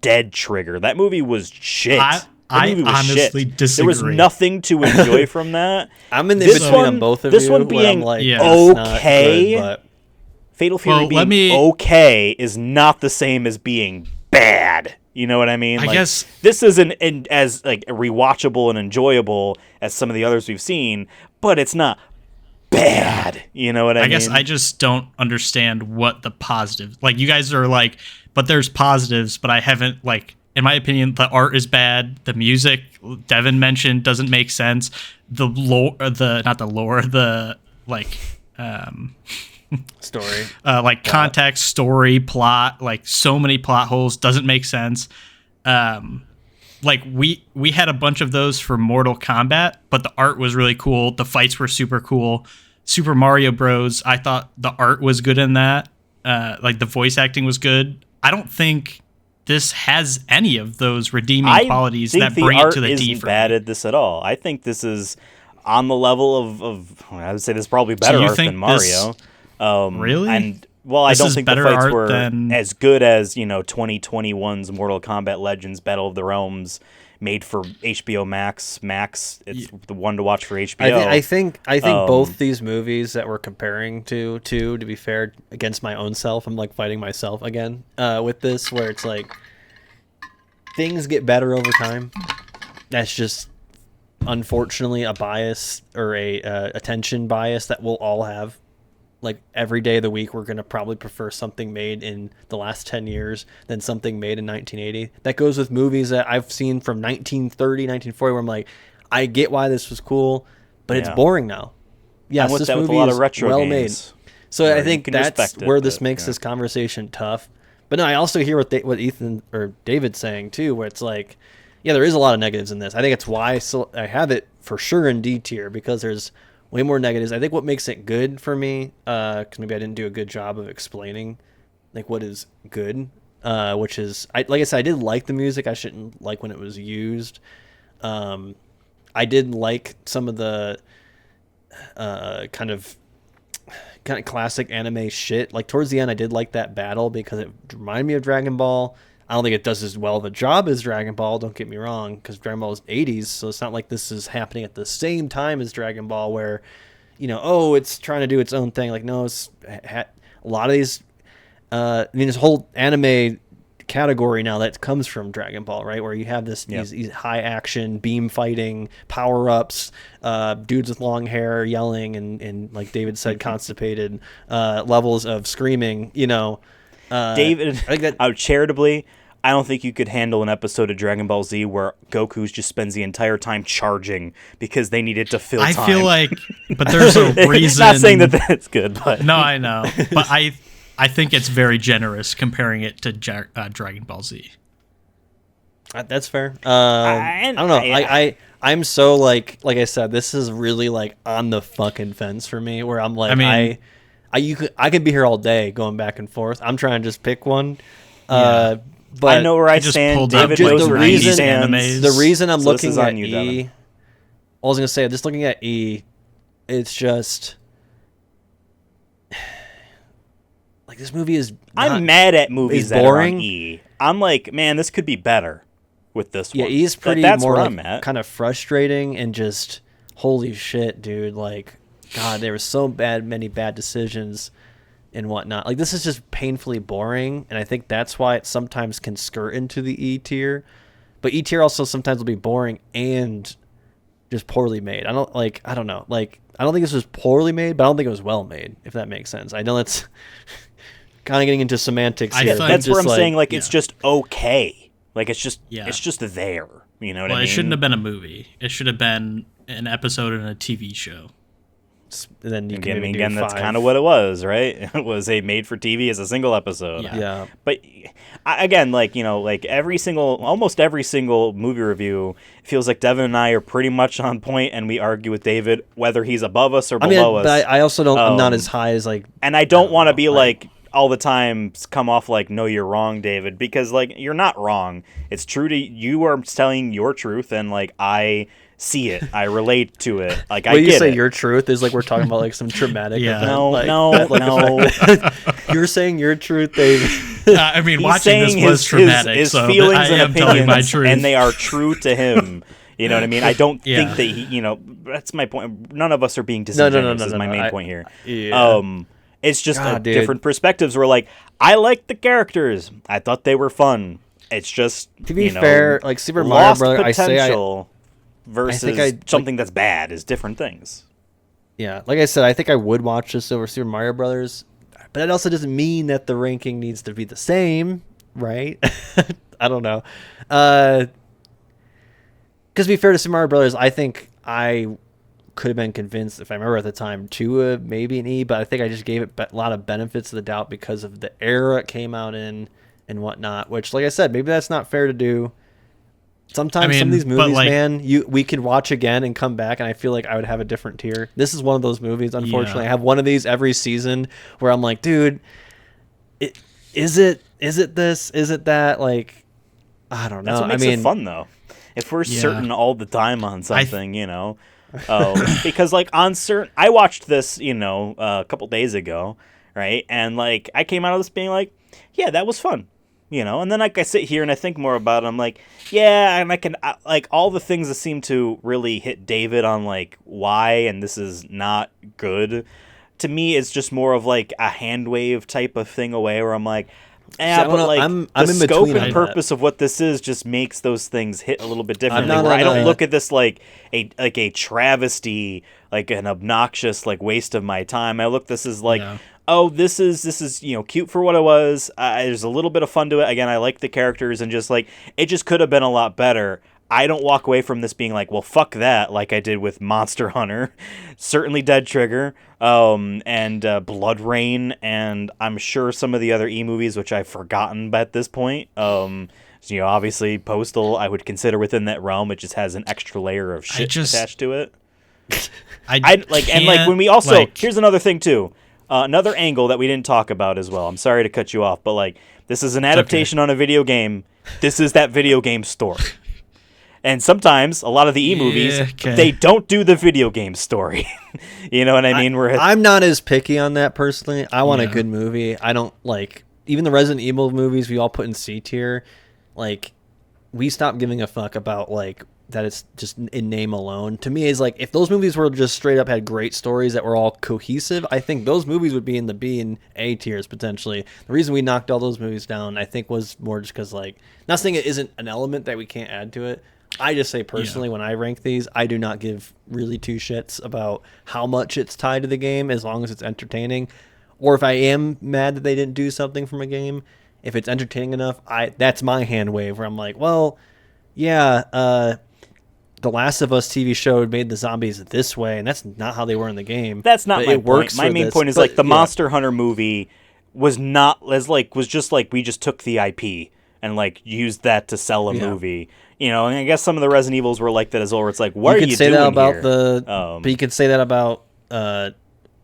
Dead Trigger. That movie was shit. I honestly disagree. There was nothing to enjoy from that. I'm in the between on both of you. This one being like, okay. Good, but... Fatal Fury being okay is not the same as being bad. You know what I mean? I guess this isn't as like rewatchable and enjoyable as some of the others we've seen, but it's not bad. You know what I mean? I guess I just don't understand what the positives. Like, you guys are like, but there's positives, but I haven't, like, in my opinion, the art is bad. The music Devin mentioned doesn't make sense. The lore, story, like context, story, plot, like so many plot holes, doesn't make sense. Like we had a bunch of those for Mortal Kombat, but the art was really cool. The fights were super cool. Super Mario Bros, I thought the art was good in that. Like the voice acting was good. I don't think this has any of those redeeming qualities that bring it to the D for me. I think the art isn't bad at this at all. I think this is on the level of I would say this is probably better art than Mario. Really? And well, I don't think the fights were as good as 2021's Mortal Kombat Legends Battle of the Realms, made for HBO Max. It's the one to watch for HBO. I think both these movies that we're comparing to be fair, against my own self, I'm like fighting myself again with this, where it's like things get better over time. That's just unfortunately a bias or a attention bias that we'll all have. Like every day of the week, we're going to probably prefer something made in the last 10 years than something made in 1980. That goes with movies that I've seen from 1930, 1940, where I'm like, I get why this was cool, but it's boring now. Yes, this movie is well made. So I think that's where this makes this conversation tough. But no, I also hear what Ethan or David's saying too, where it's like, yeah, there is a lot of negatives in this. I think it's why I have it for sure in D tier, because there's way more negatives. I think what makes it good for me, because maybe I didn't do a good job of explaining like what is good, which is, like I said, I did like the music. I shouldn't like when it was used. I did like some of the kind of classic anime shit. Like towards the end, I did like that battle because it reminded me of Dragon Ball. I don't think it does as well of a job as Dragon Ball, don't get me wrong, because Dragon Ball is 80s, so it's not like this is happening at the same time as Dragon Ball where, it's trying to do its own thing. Like, no, it's a lot of these, this whole anime category now that comes from Dragon Ball, right, where you have these high action, beam fighting, power-ups, dudes with long hair yelling, and like David said, constipated, levels of screaming, David, I think that charitably, I don't think you could handle an episode of Dragon Ball Z where Goku just spends the entire time charging because they needed to fill time. I feel like, but there's a reason. Not saying that that's good, but no, I know, but I think it's very generous comparing it to Dragon Ball Z. That's fair. I don't know. I'm so like I said, this is really like on the fucking fence for me, where I'm like, I could be here all day going back and forth. I'm trying to just pick one. But I know where I stand. David knows where he stands. The reason I'm looking at E, I was gonna say, just looking at E, it's just like this movie is. I'm mad at movies that are on E. I'm like, man, this could be better with this one. Yeah, E's pretty that's more where I'm at. Kind of frustrating and just holy shit, dude. Like, God, there were so many bad decisions and whatnot. Like, this is just painfully boring, and I think that's why it sometimes can skirt into the E tier. But E tier also sometimes will be boring and just poorly made. I don't know. Like, I don't think this was poorly made, but I don't think it was well made, if that makes sense. I know that's kind of getting into semantics I here. thought- That's where I'm saying, like, yeah. it's just okay. Like, it's just Yeah. there. You know what Well, I mean? it shouldn't have been a movie. It should have been an episode in a TV show. And then you can Again, maybe again, do that's 5. kind of what it was, right? It was a made for TV as a single episode. Yeah. Yeah. But again, like, you know, like almost every single movie review feels like Devin and I are pretty much on point, and we argue with David whether he's above us or below us. But I also don't. I'm not as high as like. And I don't want to be like all the time come off like, no, you're wrong, David, because like you're not wrong. It's true to you are telling your truth, and like I see it, I relate to it. Like I When you get say it. your truth is like we're talking about like some traumatic Yeah. event. No, like, no, that, like, no. effect. You're saying your truth, David. I mean, He's watching this saying was traumatic, his so feelings I and am telling my opinions, truth. and they are true to him. You know what I mean? I don't Yeah. think that he, you know, that's my point. None of us are being no, disingenuous. no, Is no, my no. main point here. Yeah. It's just God, dude. different perspectives. Where like I like the characters. I thought they were fun. It's just To be you know, fair, like Super Mario lost Brothers, potential versus think something that's bad is different things. yeah, like I said, I think I would watch this over Super Mario Brothers, but that also doesn't mean that the ranking needs to be the same, right? I don't know. Because to be fair to Super Mario Brothers, I think I could have been convinced, if I remember at the time, to maybe an E, but I think I just gave it a lot of benefits of the doubt because of the era it came out in and whatnot, which, like I said, maybe that's not fair to do. Sometimes some of these but, movies, like- man, we could watch again and come back, and I feel like I would have a different tier. This is one of those movies, unfortunately. Yeah. I have one of these every season where I'm like, dude, is it this? Is it that? Like, I don't know. That's what makes I mean, it fun, though. If we're Yeah. certain all the time on something, you know, because like on certain, I watched this, you know, a couple days ago, right, and like I came out of this being like, yeah, that was fun, you know, and then like I sit here and I think more about it, I'm like, yeah, and like all the things that seem to really hit David on like why, and this is not good. To me, it's just more of like a hand wave type of thing away where I'm like, yeah, See, I don't but know. like I'm the in scope between and on purpose of what this is just makes those things hit a little bit differently. not Where I on don't a- look at this like a travesty, like an obnoxious like waste of my time. I look this as like, Yeah. oh, this is you know cute for what it was. There's a little bit of fun to it. Again, I like the characters and just like it just could have been a lot better. I don't walk away from this being like, well, fuck that, like I did with Monster Hunter, certainly Dead Trigger, and Blood Rain, and I'm sure some of the other E-movies, which I've forgotten at this point. So, you know, obviously Postal, I would consider within that realm. It just has an extra layer of shit attached to it. I like, and like when we also here's another thing too, another angle that we didn't talk about as well. I'm sorry to cut you off, but like this is an adaptation on a video game. This is that video game story. And sometimes a lot of the E-movies, they don't do the video game story. You know what I mean? I'm not as picky on that personally. I want a good movie. I don't like even the Resident Evil movies we all put in C tier. Like we stopped giving a fuck about like that it's just in name alone. To me, is like if those movies were just straight up had great stories that were all cohesive, I think those movies would be in the B and A tiers potentially. The reason we knocked all those movies down, I think, was more just because like not saying it isn't an element that we can't add to it. I just say personally, when I rank these, I do not give really two shits about how much it's tied to the game as long as it's entertaining. Or if I am mad that they didn't do something from a game, if it's entertaining enough, that's my hand wave where I'm like, well, yeah, the Last of Us TV show made the zombies this way, and that's not how they were in the game. That's not but my it works point. My for main this. point is But, like the yeah. Monster Hunter movie was not as like was just like we just took the IP and like used that to sell a movie. You know, and I guess some of the Resident Evils were like that as well. Where it's like, what are you say doing that about here? but you could say that about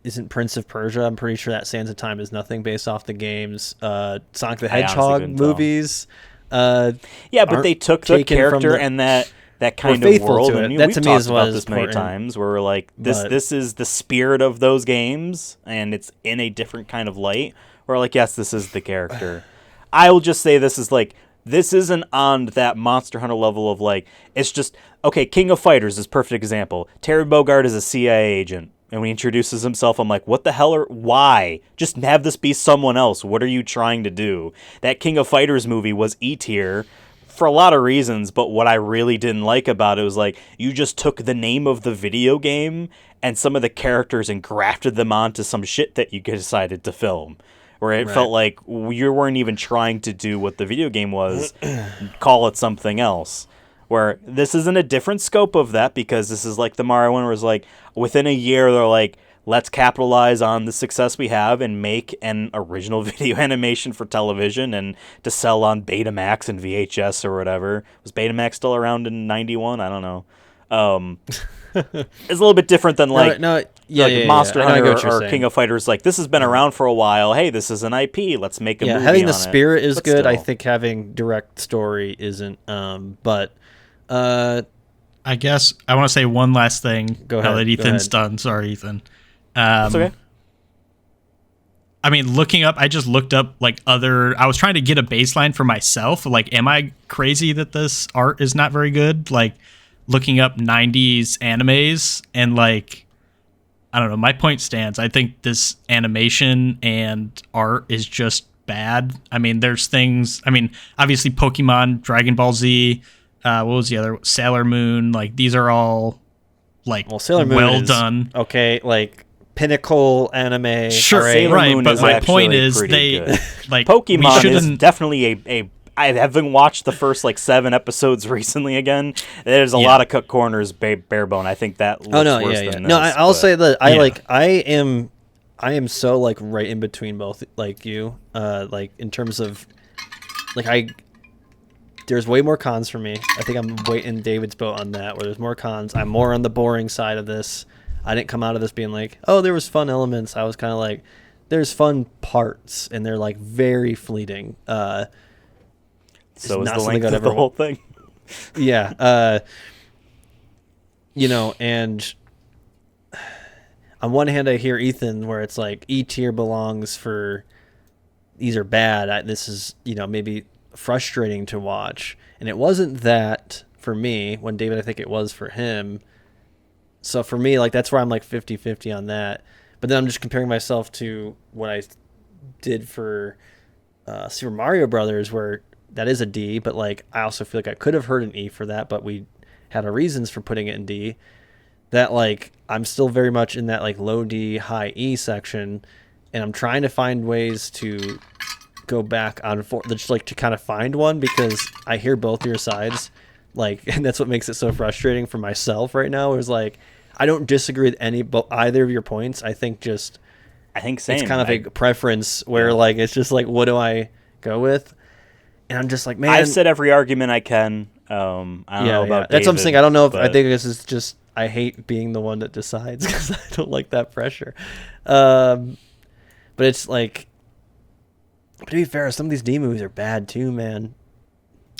isn't Prince of Persia? I'm pretty sure that Sands of Time is nothing based off the games. Sonic the I honestly Hedgehog couldn't tell. movies. Yeah, but they took the taken from character the- and that kind We're of faithful world. to it. And That we've to me talked is what about is this many important. times where we're like, this is the spirit of those games, and it's in a different kind of light. We're like, yes, this is the character. I will just say this is like. This isn't on that Monster Hunter level of like, it's just, okay, King of Fighters is a perfect example. Terry Bogard is a CIA agent, and when he introduces himself, I'm like, what the hell why? Just have this be someone else. What are you trying to do? That King of Fighters movie was E tier for a lot of reasons, but what I really didn't like about it was like, you just took the name of the video game and some of the characters and grafted them onto some shit that you decided to film. where it Right. felt like you weren't even trying to do what the video game was, call it something else. Where this isn't a different scope of that, because this is like the Mario one, where it's like within a year they're like, let's capitalize on the success we have and make an original video animation for television and to sell on Betamax and VHS or whatever. Was Betamax still around in 91? I don't know. It's a little bit different than like, Monster I get what Hunter you're or saying. King of Fighters. Like, this has been around for a while. Hey, this is an IP. Let's make a movie having the on it. spirit is But good. I still. think having direct story isn't. I guess I want to say one last thing. Go Now ahead, that go Ethan's ahead. done. Sorry, Ethan. It's okay. I mean, I just looked up like I was trying to get a baseline for myself. Like, am I crazy that this art is not very good? Like, looking up 90s animes and like, I don't know, my point stands. I think this animation and art is just bad. I mean, there's things, obviously Pokemon, Dragon Ball Z, what was the other? Sailor Moon. Like, these are all like Sailor Moon well is, done. Okay, like pinnacle anime. Sure, all right. Sailor right, Moon but is my actually point is pretty good. like Pokemon we is shouldn't. definitely a I haven't watched the first like 7 episodes recently again. There's a lot of cut corners, bare bone. I think that looks worse than No, this, I'll but- say that Yeah. I am so like right in between both like you. Like in terms of like there's way more cons for me. I think I'm way in David's boat on that, where there's more cons. I'm more on the boring side of this. I didn't come out of this being like, oh, there was fun elements. I was kind of like, there's fun parts, and they're like very fleeting. So It's is not the something length I'd of the ever whole thing. Yeah. And on one hand, I hear Ethan where it's like E tier belongs for these are bad. This is, maybe frustrating to watch. And it wasn't that for me when David, I think it was for him. So for me, like, that's where I'm like 50-50 on that. But then I'm just comparing myself to what I did for Super Mario Brothers, where that is a D, but like I also feel like I could have heard an E for that, but we had our reasons for putting it in D. That like I'm still very much in that like low D, high E section, and I'm trying to find ways to go back on for just like to kind of find one, because I hear both your sides, like, and that's what makes it so frustrating for myself right now. Is like I don't disagree with either of your points. I think Same. it's kind of a preference where like it's just like, what do I go with? And I'm just like, man, I've said every argument I can. I don't know about that's what I'm David, saying. I don't know if I but- think this is just I hate being the one that decides because I don't like that pressure. But it's like, but to be fair, some of these D movies are bad too, man.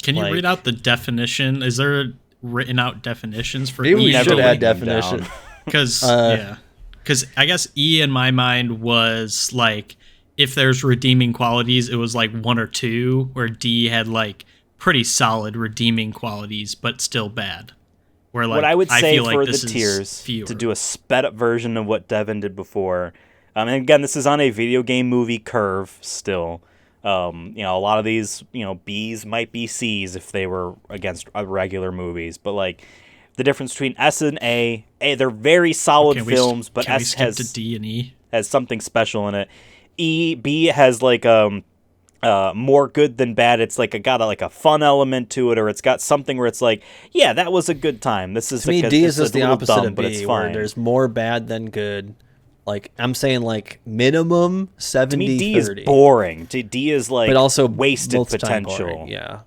Can you like- read out the definition? Is there written out definitions for Maybe we E? never should add written them definition. down. Because Uh, because I guess E in my mind was like, if there's redeeming qualities, it was like 1 or 2, where D had like pretty solid redeeming qualities, but still bad. Where like What I would say feel like for the this is tiers, fewer. to do a sped up version of what Devin did before, and again, this is on a video game movie curve still. A lot of these, Bs might be Cs if they were against regular movies, but like the difference between S and A, they're very solid films, but can we S skip has to D and E? has something special in it. B has like more good than bad. It's like got a fun element to it, or it's got something where it's like, yeah, that was a good time. This is to me, like D it's is just a the little opposite dumb, of but it's B, where fine. there's more bad than good. Like I'm saying, like minimum 70-30. To me, D is boring. D is like, but also wasted most of the time potential. boring, yeah.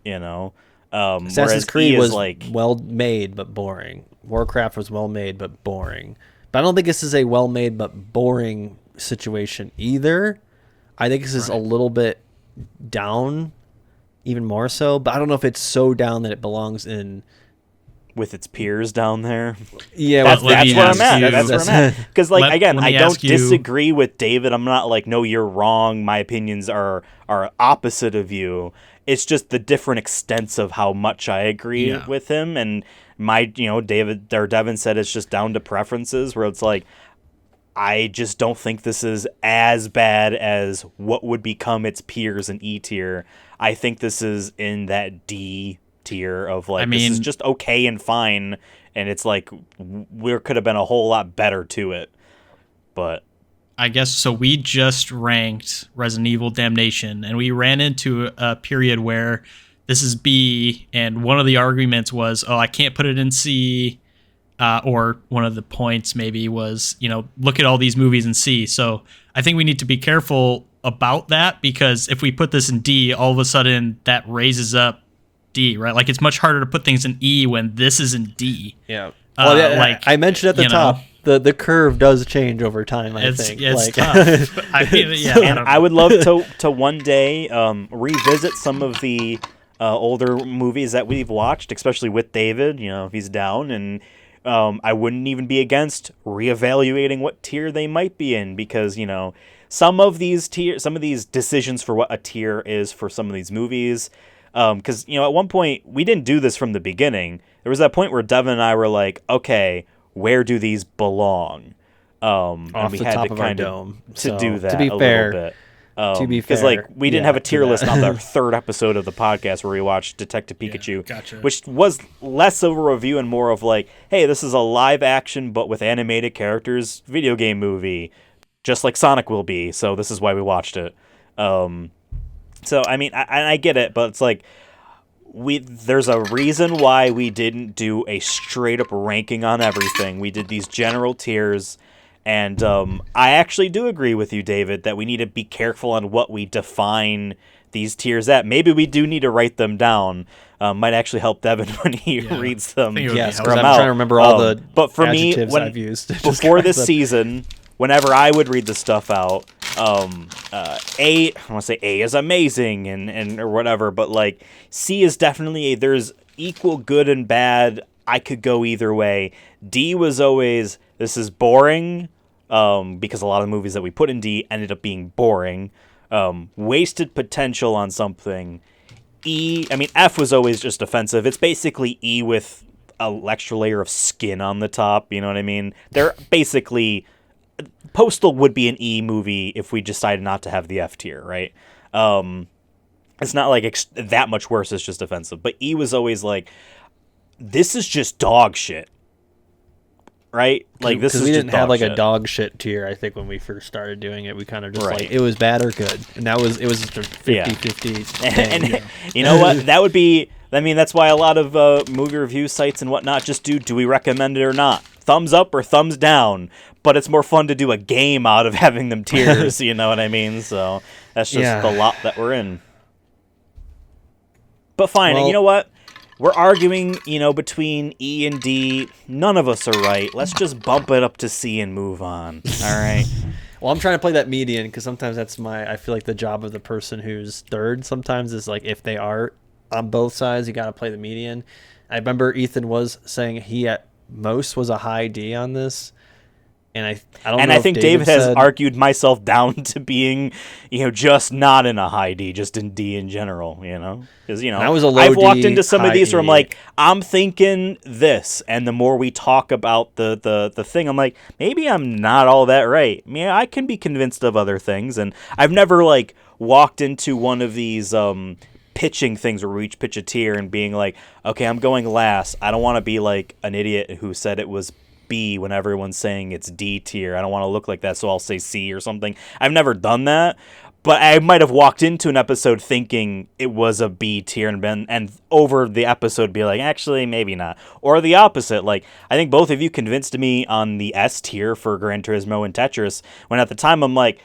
Whereas Assassin's Creed E is was like, well made but boring. Warcraft was well made but boring. But I don't think this is a well made but boring situation either. I think this is a little bit down, even more so. But I don't know if it's so down that it belongs in. with its peers down there. Yeah, That's let me where I'm ask at. you- That's where I'm at. Because like again, let I me don't ask you- disagree with David. I'm not like, no, you're wrong. My opinions are opposite of you. It's just the different extents of how much I agree Yeah. with him. And David or Devin said it's just down to preferences, where it's like, I just don't think this is as bad as what would become its peers in E tier. I think this is in that D tier of like, this is mean- just okay and fine, and it's like there could have been a whole lot better to it. But I guess so. We just ranked Resident Evil Damnation, and we ran into a period where this is B, and one of the arguments was, oh, I can't put it in C, or one of the points maybe was, look at all these movies in C. So I think we need to be careful about that, because if we put this in D, all of a sudden that raises up D, right? Like, it's much harder to put things in E when this is in D. Yeah. Well, I mentioned at the top, the curve does change over time, I think. It's tough. I mean, yeah. And I would love to one day revisit some of the older movies that we've watched, especially with David, if he's down. And I wouldn't even be against reevaluating what tier they might be in, because, some of these decisions for what a tier is for some of these movies. Because, at one point, we didn't do this from the beginning. There was that point where Devin and I were like, okay, where do these belong? Off and we the had top to of our kind dome. to do that to be a fair, little bit. To be because fair, we didn't have a tier list on the that. third episode of the podcast where we watched Detective Pikachu, gotcha. which was less of a review and more of like, hey, this is a live action but with animated characters video game movie, just like Sonic will be. So this is why we watched it. So I mean, I get it, but it's like there's a reason why we didn't do a straight up ranking on everything. We did these general tiers. And I actually do agree with you, David, that we need to be careful on what we define these tiers at. Maybe we do need to write them down. Might actually help Devin when he reads them. Yes, because I'm trying to remember all the but for adjectives me, I've used. Before this season, whenever I would read the stuff out, I want to say A is amazing and or whatever, but like C is definitely there's equal good and bad. I could go either way. D was always, this is boring. Because a lot of the movies that we put in D ended up being boring, wasted potential on something. F was always just offensive. It's basically E with an extra layer of skin on the top. You know what I mean? They're basically, Postal would be an E movie if we decided not to have the F tier, right? It's not like that much worse. It's just offensive. But E was always like, this is just dog shit. Right? Like, this is we just didn't have like shit. a dog shit tier. I think when we first started doing it, we kind of just Right. like, it was bad or good, and it was just a 50-50 thing. And you know what? That would be. I mean, that's why a lot of movie review sites and whatnot just do we recommend it or not? Thumbs up or thumbs down? But it's more fun to do a game out of having them tiers. You know what I mean? So that's just the lot that we're in. But fine. Well, and you know what? We're arguing, between E and D. None of us are right. Let's just bump it up to C and move on. All right. Well, I'm trying to play that median because sometimes that's I feel like the job of the person who's third sometimes is like, if they are on both sides, you got to play the median. I remember Ethan was saying he at most was a high D on this. And I don't know. And I think David has said, argued myself down to being, just not in a high D, just in D in general, Because, I was a low I've walked D, into some of high these where I'm E. like, I'm thinking this. And the more we talk about the thing, I'm like, maybe I'm not all that right. I mean, I can be convinced of other things. And I've never, walked into one of these pitching things where we each pitch a tier and being like, okay, I'm going last. I don't want to be like an idiot who said it was B when everyone's saying it's D tier. I don't want to look like that, so I'll say C or something. I've never done that, but I might have walked into an episode thinking it was a B tier and over the episode be like, actually, maybe not. Or the opposite. Like, I think both of you convinced me on the S tier for Gran Turismo and Tetris, when at the time I'm like,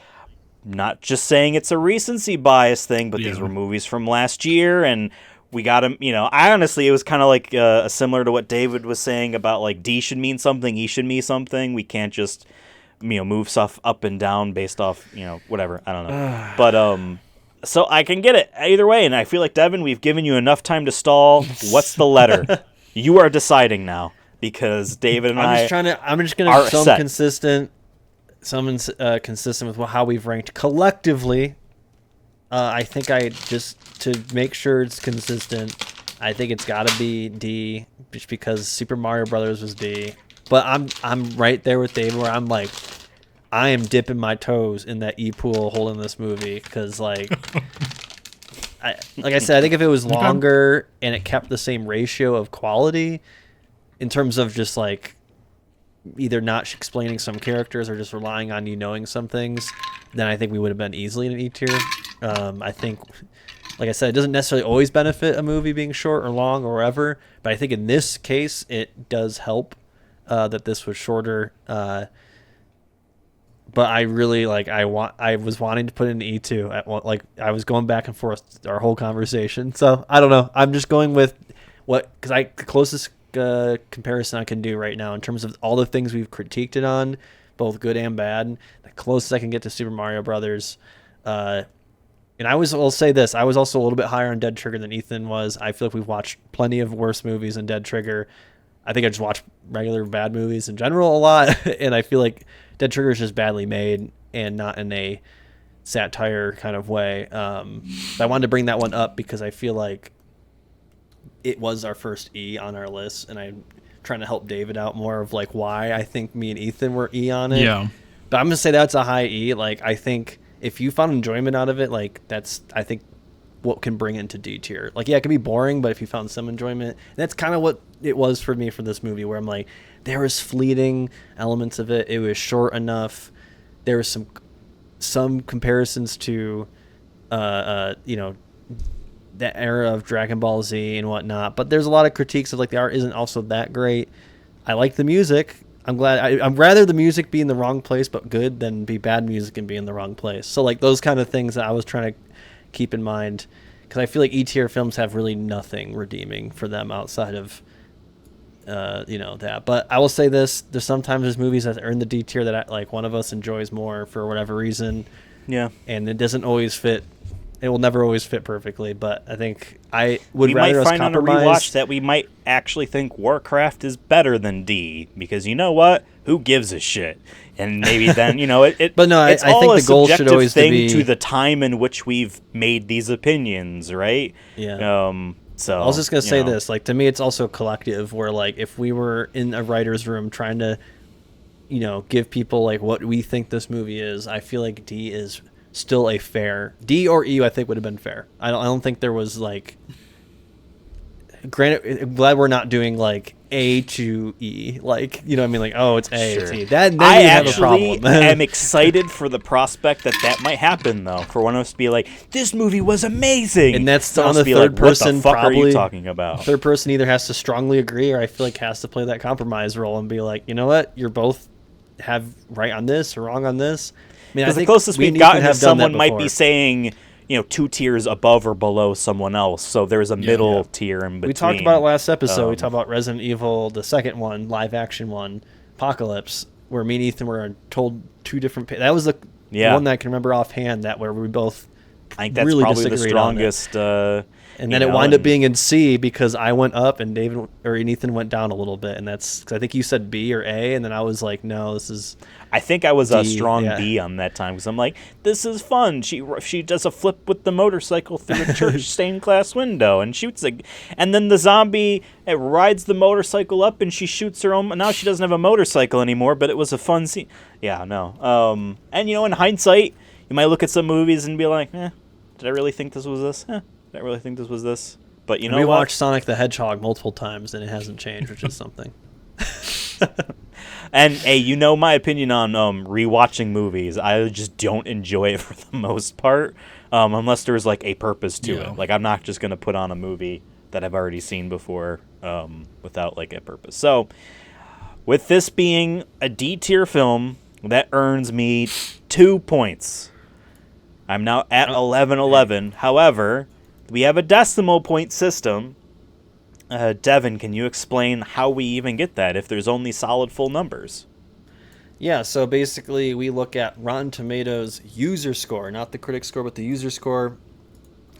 not just saying it's a recency bias thing, but these were movies from last year, and we got him, I honestly, it was kind of like similar to what David was saying about like D should mean something, E should mean something. We can't just, move stuff up and down based off, whatever. I don't know. But, so I can get it either way. And I feel like, Devin, we've given you enough time to stall. What's the letter? You are deciding now, because David and I'm just going to be consistent with how we've ranked collectively. I think to make sure it's consistent, I think it's got to be D, just because Super Mario Brothers was D. But I'm right there with Dave, where I'm like, I am dipping my toes in that E pool holding this movie, because like I said, I think if it was longer and it kept the same ratio of quality in terms of just like either not explaining some characters or just relying on you knowing some things, then I think we would have been easily in an E tier. I think, like I said, it doesn't necessarily always benefit a movie being short or long or whatever, but I think in this case it does help that this was shorter. But I really I was wanting to put in E2 at one, like I was going back and forth our whole conversation. So I don't know. I'm just going with because the closest comparison I can do right now in terms of all the things we've critiqued it on, both good and bad. The closest I can get to Super Mario Brothers. And will say this: I was also a little bit higher on Dead Trigger than Ethan was. I feel like we've watched plenty of worse movies than Dead Trigger. I think I just watch regular bad movies in general a lot, and I feel like Dead Trigger is just badly made and not in a satire kind of way. But I wanted to bring that one up because I feel like it was our first E on our list, and I'm trying to help David out more of like why I think me and Ethan were E on it. Yeah. But I'm gonna say that's a high E. Like I think if you found enjoyment out of it, like that's I think what can bring it into D tier. Like yeah, it can be boring, but if you found some enjoyment, that's kind of what it was for me for this movie, where I'm like, there was fleeting elements of it. It was short enough. There was some comparisons to, that era of Dragon Ball Z and whatnot. But there's a lot of critiques of like the art isn't also that great. I like the music. I'm glad. I'm rather the music be in the wrong place but good than be bad music and be in the wrong place. So like those kind of things that I was trying to keep in mind, because I feel like E tier films have really nothing redeeming for them outside of that. But I will say this: there's movies that earn the D tier that like one of us enjoys more for whatever reason. Yeah, and it doesn't always fit. It will never always fit perfectly, but I think I would rather us compromise. We might find on a rewatch that we might actually think Warcraft is better than D, because you know what? Who gives a shit? And maybe then, it but no, it's I all think a the goal should subjective always thing be to the time in which we've made these opinions, right? Yeah. So I was just gonna say this, like to me, it's also collective. Where like if we were in a writer's room trying to, give people like what we think this movie is, I feel like D is still a fair D or E. I think would have been fair. I don't think there was like. Granted, I'm glad we're not doing like A to E, like what I mean, like it's A, sure. It's E. That I have a actually problem. am excited for the prospect that might happen, though. For one of us to be like, "This movie was amazing," and that's Someone on the to be third like, what person. the fuck Probably are you talking about? Third person either has to strongly agree, or I feel like has to play that compromise role and be like, you know what, you're both have right on this or wrong on this. I mean, I think the closest we've gotten is someone might be saying, 2 tiers above or below someone else, so there's a middle tier in between. We talked about it last episode. We talked about Resident Evil, the second one, live action one, Apocalypse, where me and Ethan were told two different. That was the one that I can remember offhand. That where we both. I think that's really probably the disagreed on it. strongest. And then it wound up being in C because I went up and David or Ethan went down a little bit, and that's because I think you said B or A, and then I was like, no, this is. I think I was a D, strong B on that time because I'm like, this is fun. She does a flip with the motorcycle through a church stained glass window and shoots and then the zombie rides the motorcycle up and she shoots her own. Now she doesn't have a motorcycle anymore, but it was a fun scene. Yeah, no. And in hindsight, you might look at some movies and be like, did I really think this was this? Did I really think this was this? But we watched Sonic the Hedgehog multiple times and it hasn't changed, which is something. And hey, my opinion on rewatching movies. I just don't enjoy it for the most part, unless there's like a purpose to it. Like I'm not just gonna put on a movie that I've already seen before without like a purpose. So, with this being a D tier film, that earns me 2 points. I'm now at 11. However, we have a decimal point system. Devin, can you explain how we even get that if there's only solid full numbers? Yeah, so basically we look at Rotten Tomatoes user score, not the critic score, but the user score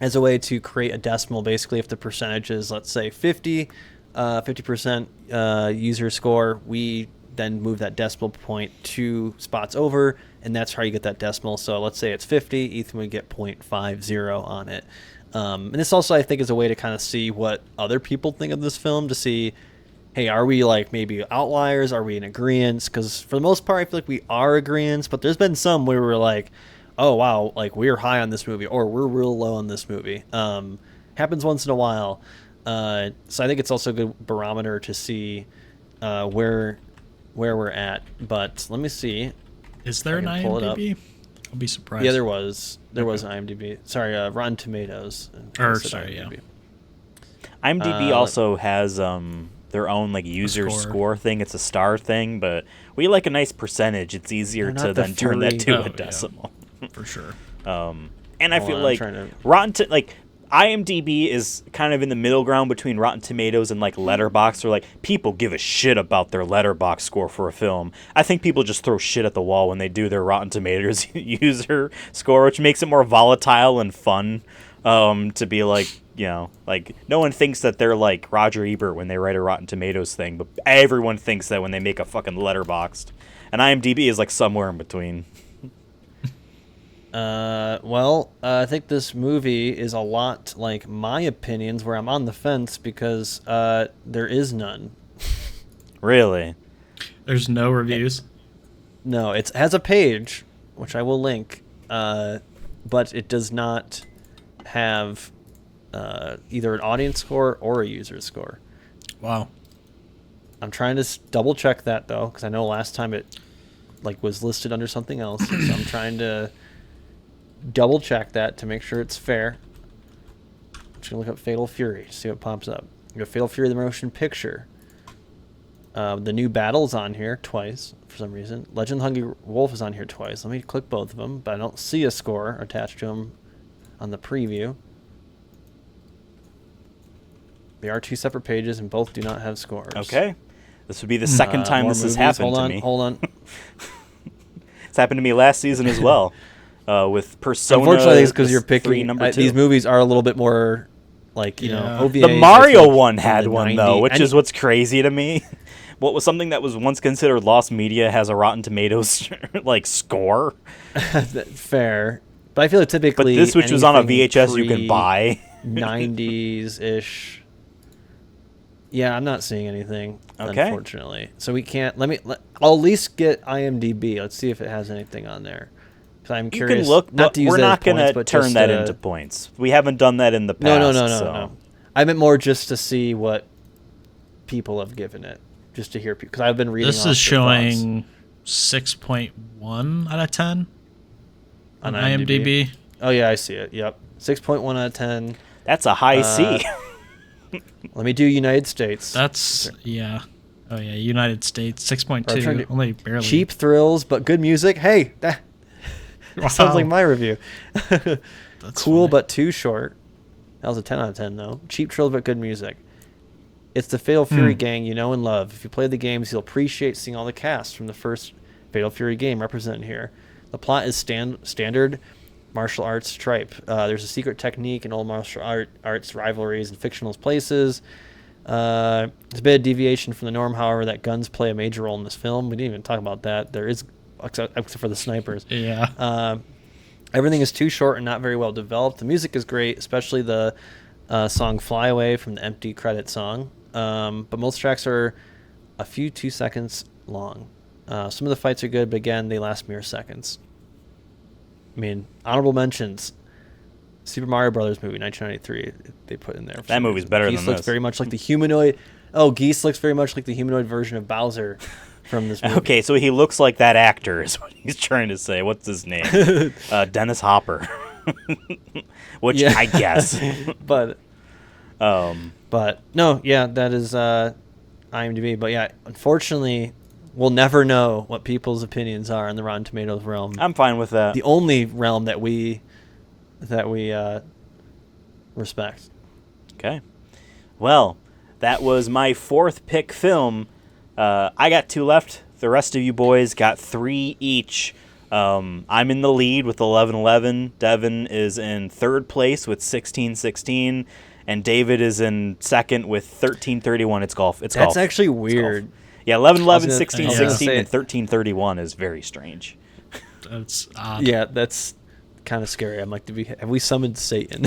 as a way to create a decimal. Basically, if the percentage is, let's say, 50% user score, we then move that decimal point 2 spots over, and that's how you get that decimal. So let's say it's 50, Ethan would get 0.50 on it. And this also, I think, is a way to kind of see what other people think of this film, to see, hey, are we like maybe outliers? Are we in agreement? Because for the most part, I feel like we are agreeants, but there's been some where we're like, oh, wow, like we're high on this movie or we're real low on this movie. Happens once in a while. So I think it's also a good barometer to see where where we're at, but let me see. Is there an I can pull it up. IMDb? I'll be surprised. Yeah, there was. There was IMDb. Sorry, Rotten Tomatoes. Sorry, yeah. IMDb also has their own like user score thing. It's a star thing, but we like a nice percentage. It's easier to then turn that to a decimal. Yeah, for sure. And I feel like IMDb is kind of in the middle ground between Rotten Tomatoes and like Letterboxd, or like people give a shit about their Letterboxd score for a film. I think people just throw shit at the wall when they do their Rotten Tomatoes user score, which makes it more volatile and fun to be like, you know, like no one thinks that they're like Roger Ebert when they write a Rotten Tomatoes thing, but everyone thinks that when they make a fucking Letterboxd. And IMDb is like somewhere in between. I think this movie is a lot like my opinions, where I'm on the fence because there is none. Really? There's no reviews? No, it has a page, which I will link, but it does not have either an audience score or a user score. Wow. I'm trying to double check that, though, because I know last time it was listed under something else, so I'm trying to double check that to make sure it's fair. I'm just gonna look up Fatal Fury, see what pops up. You got Fatal Fury the motion picture. The new Battle's on here twice for some reason. Legend of the Hungry Wolf is on here twice. Let me click both of them, but I don't see a score attached to them on the preview. They are two separate pages, and both do not have scores. Okay. This would be the second time this has happened to me. Hold on. It's happened to me last season as well. With Persona. Unfortunately, it's because you're picking. number 2. These movies are a little bit more, like, you know, OVAs. The Mario one had one, though, which is what's crazy to me. What was something that was once considered lost media has a Rotten Tomatoes like score. Fair. But I feel like typically. But this, which was on a VHS you can buy. 90s-ish. Yeah, I'm not seeing anything, unfortunately. So we can't. I'll at least get IMDb. Let's see if it has anything on there. I'm curious. You can look, but we're not going to turn that into points. We haven't done that in the past. No. I meant more just to see what people have given it, just to hear people. Because I've been reading. This is showing 6.1 out of 10 on IMDb. Oh yeah, I see it. Yep, 6.1 out of 10. That's a high C. Let me do United States. That's yeah. Oh yeah, United States 6.2. Only barely. Cheap thrills, but good music. Hey, that. Sounds like my review. Cool, but too short. That was a 10 out of 10, though. Cheap thrills, but good music. It's the Fatal Fury gang you know and love. If you play the games, you'll appreciate seeing all the cast from the first Fatal Fury game represented here. The plot is standard martial arts tripe. There's a secret technique in old martial arts rivalries and fictional places. There's a bit of deviation from the norm, however, that guns play a major role in this film. We didn't even talk about that. There is, except for the snipers. Yeah. Everything is too short and not very well developed. The music is great, especially the song Fly Away from the empty credit song. But most tracks are a few 2 seconds long. Some of the fights are good, but again, they last mere seconds. I mean, honorable mentions. Super Mario Brothers movie, 1993, they put in there. That movie's better than this. Geese looks very much like the humanoid. Oh, Geese looks very much like the humanoid version of Bowser from this movie. Okay, so he looks like that actor is what he's trying to say. What's his name? Dennis Hopper. Which I guess. But no, yeah, that is IMDb. But yeah, unfortunately, we'll never know what people's opinions are in the Rotten Tomatoes realm. I'm fine with that. The only realm that we respect. Okay. Well, that was my 4th pick film. I got 2 left. The rest of you boys got 3 each. I'm in the lead with 11-11. Devin is in 3rd place with 16-16. And David is in 2nd with 13-31. It's golf. That's golf. That's actually weird. Yeah, 11-11, 16-16, and 13-31 is very strange. That's odd. Yeah, that's kind of scary. I'm like, have we summoned Satan?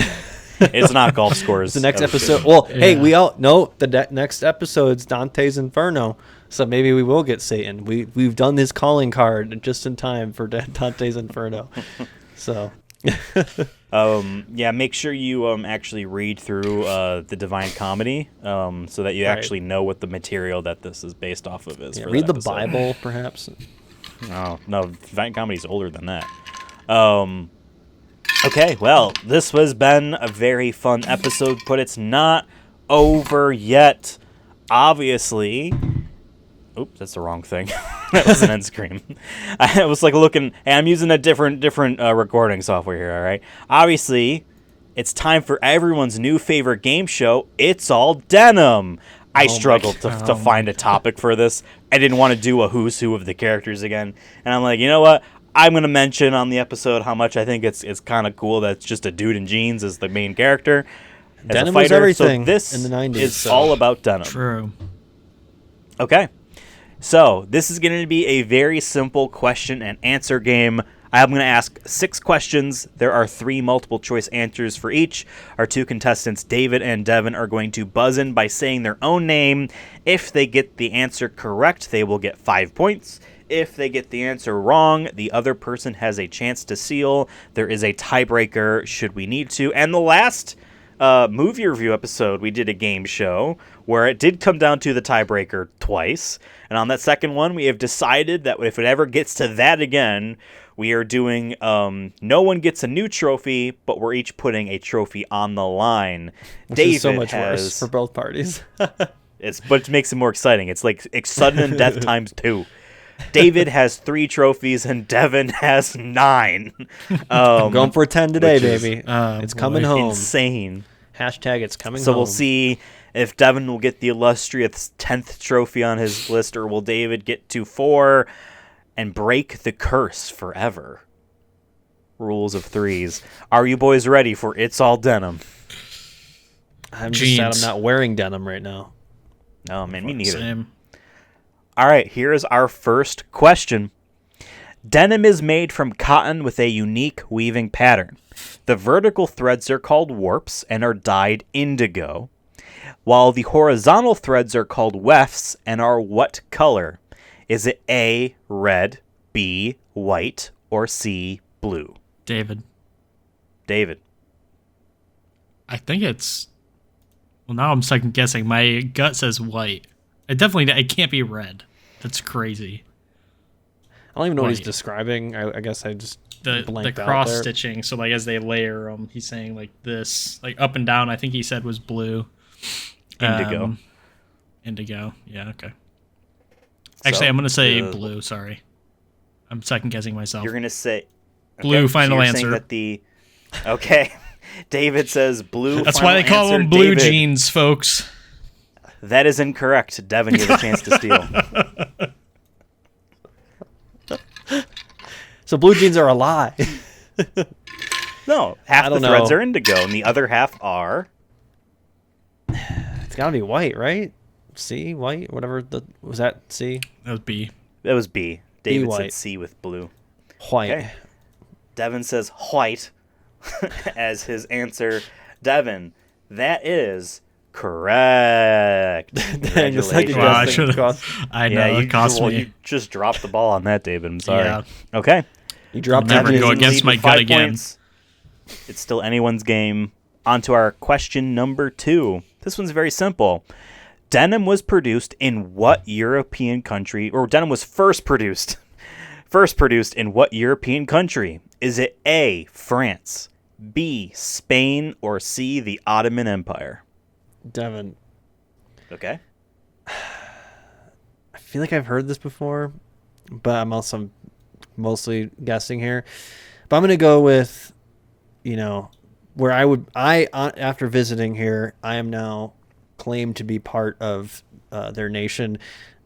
It's not golf scores. The next episode. Well, hey, we all know the next episode's Dante's Inferno, so maybe we will get Satan. We've done his calling card just in time for Dante's Inferno. So Yeah, make sure you actually read through the Divine Comedy so that you Right. actually know what the material that this is based off of is. Yeah, for read that the episode. Bible, perhaps. Oh, no, Divine Comedy's older than that. Okay, well, this has been a very fun episode, but it's not over yet. Obviously. Oops, that's the wrong thing. That was an end screen. I was like looking, hey, I'm using a different recording software here, all right? Obviously, it's time for everyone's new favorite game show, It's All Denim. I struggled to find a topic for this. I didn't want to do a who's who of the characters again. And I'm like, you know what? I'm going to mention on the episode how much I think it's kind of cool that it's just a dude in jeans as the main character. As Denim a fighter. was everything So this in the 90s, is so. all about denim. True. Okay. So this is going to be a very simple question and answer game. I'm going to ask 6 questions. There are 3 multiple choice answers for each. Our 2 contestants, David and Devin, are going to buzz in by saying their own name. If they get the answer correct, they will get 5 points. If they get the answer wrong, the other person has a chance to seal. There is a tiebreaker should we need to. And the last movie review episode, we did a game show where it did come down to the tiebreaker twice. And on that second one, we have decided that if it ever gets to that again, we are doing no one gets a new trophy, but we're each putting a trophy on the line. Which David is so much has, worse for both parties. but it makes it more exciting. It's like sudden death times 2. David has 3 trophies and Devin has 9. I'm going for 10 today, which is, baby. oh, It's boy. coming home. Insane. Hashtag it's coming So home. we'll see if Devin will get the illustrious 10th trophy on his list, or will David get to 4 and break the curse forever. Rules of 3s. Are you boys ready for It's All Denim? I'm just sad Jeans. I'm not wearing denim right now. Oh, man, me neither. Same. All right, here's our first question. Denim is made from cotton with a unique weaving pattern. The vertical threads are called warps and are dyed indigo, while the horizontal threads are called wefts and are what color? Is it A, red, B, white, or C, blue? David. David. I think it's. Well, now I'm second guessing. My gut says white. It can't be red. That's crazy. I don't even know what he's White. describing. I guess I just The blanked out cross there. stitching. So like as they layer them, he's saying like this, like up and down. I think he said was blue. Indigo. Indigo. Yeah. Okay. Actually, I'm gonna say blue. Sorry, I'm second guessing myself. You're going to say... Blue, final you're answer. saying that the... Okay. David says blue. That's why they final call answer. them blue David, jeans, folks. That is incorrect. Devin, you have a chance to steal. So blue jeans are a lie. No, half I the don't threads know. are indigo, and the other half are... It's gotta be white, right? C, white, whatever. Was that C? That was B. That was B. David said white. C with blue. White. Okay. Devin says white as his answer. Devin, that is correct. Dang, the second Congratulations. Wow, I guessing should have. cost- I know Yeah, it cost well, me. you just dropped the ball on that, David. I'm sorry. Yeah. Okay. You dropped Never that. go Devin is in against the my lead with gut 5 again. points. It's still anyone's game. On to our question number 2. This one's very simple. Denim was produced in what European country, or denim was first produced in what European country? Is it A, France, B, Spain, or C, the Ottoman Empire? Devin. Okay. I feel like I've heard this before, but I'm also mostly guessing here. But I'm gonna go with, where after visiting here, I am now claimed to be part of their nation.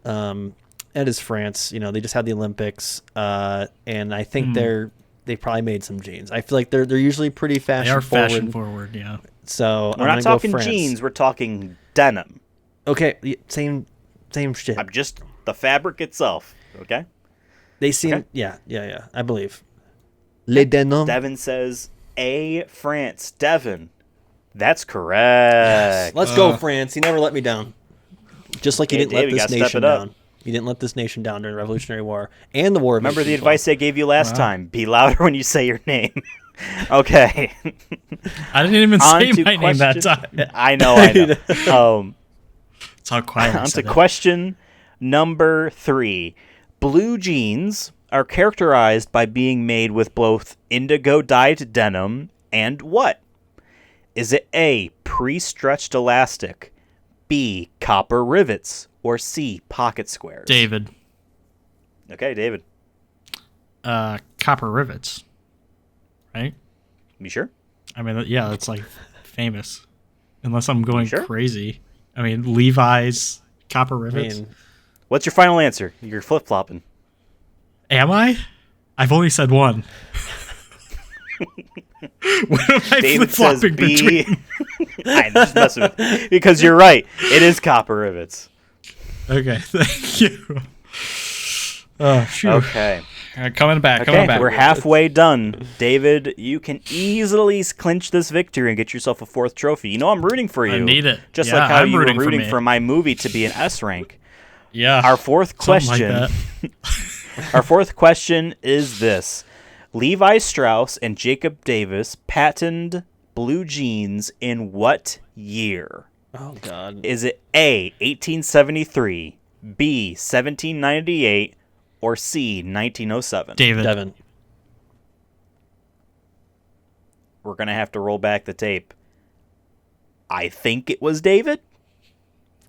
It is France. They just had the Olympics, and I think they probably made some jeans. I feel like they're usually pretty They fashion are forward. fashion forward. Yeah. So We're I'm not gonna go talking France. jeans, we're talking denim. Okay, same shit. I'm just the fabric itself. Okay. They seem Okay. yeah. I believe. Les denim. Devin says A, France. Devin, that's correct. Let's go, France. You never let me down. Just like you Hey, didn't let Dave, you this gotta step nation it up. down. You didn't let this nation down during the Revolutionary War and the War of Remember the 1812. advice I gave you last time? Be louder when you say your name. Okay. I didn't even On say to my name that question- time. I know. It's how quiet I On to said it. question number 3. Blue jeans are characterized by being made with both indigo dyed denim and what? Is it A, pre-stretched elastic, B, copper rivets, or C, pocket squares? David. Okay, David. Copper rivets. Right? You sure? I mean, yeah, that's like famous. Unless I'm going sure? crazy. I mean, Levi's copper rivets. What's your final answer? You're flip-flopping. Am I? I've only said one. What am I David says flip-flopping B. between? I'm just messing with you. Because you're right. It is copper rivets. Okay, thank you. Oh, phew. Okay. All right, coming back. We're halfway done. David, you can easily clinch this victory and get yourself a 4th trophy. You know I'm rooting for you. I need it. Just Yeah, like how I'm you were rooting for rooting me. for my movie to be an S rank. Yeah. Our 4th something like question. that. Our 4th question is this: Levi Strauss and Jacob Davis patented blue jeans in what year? Oh God. Is it A, 1873, B, 1798, or C, 1907? David. Devin. We're going to have to roll back the tape. I think it was David.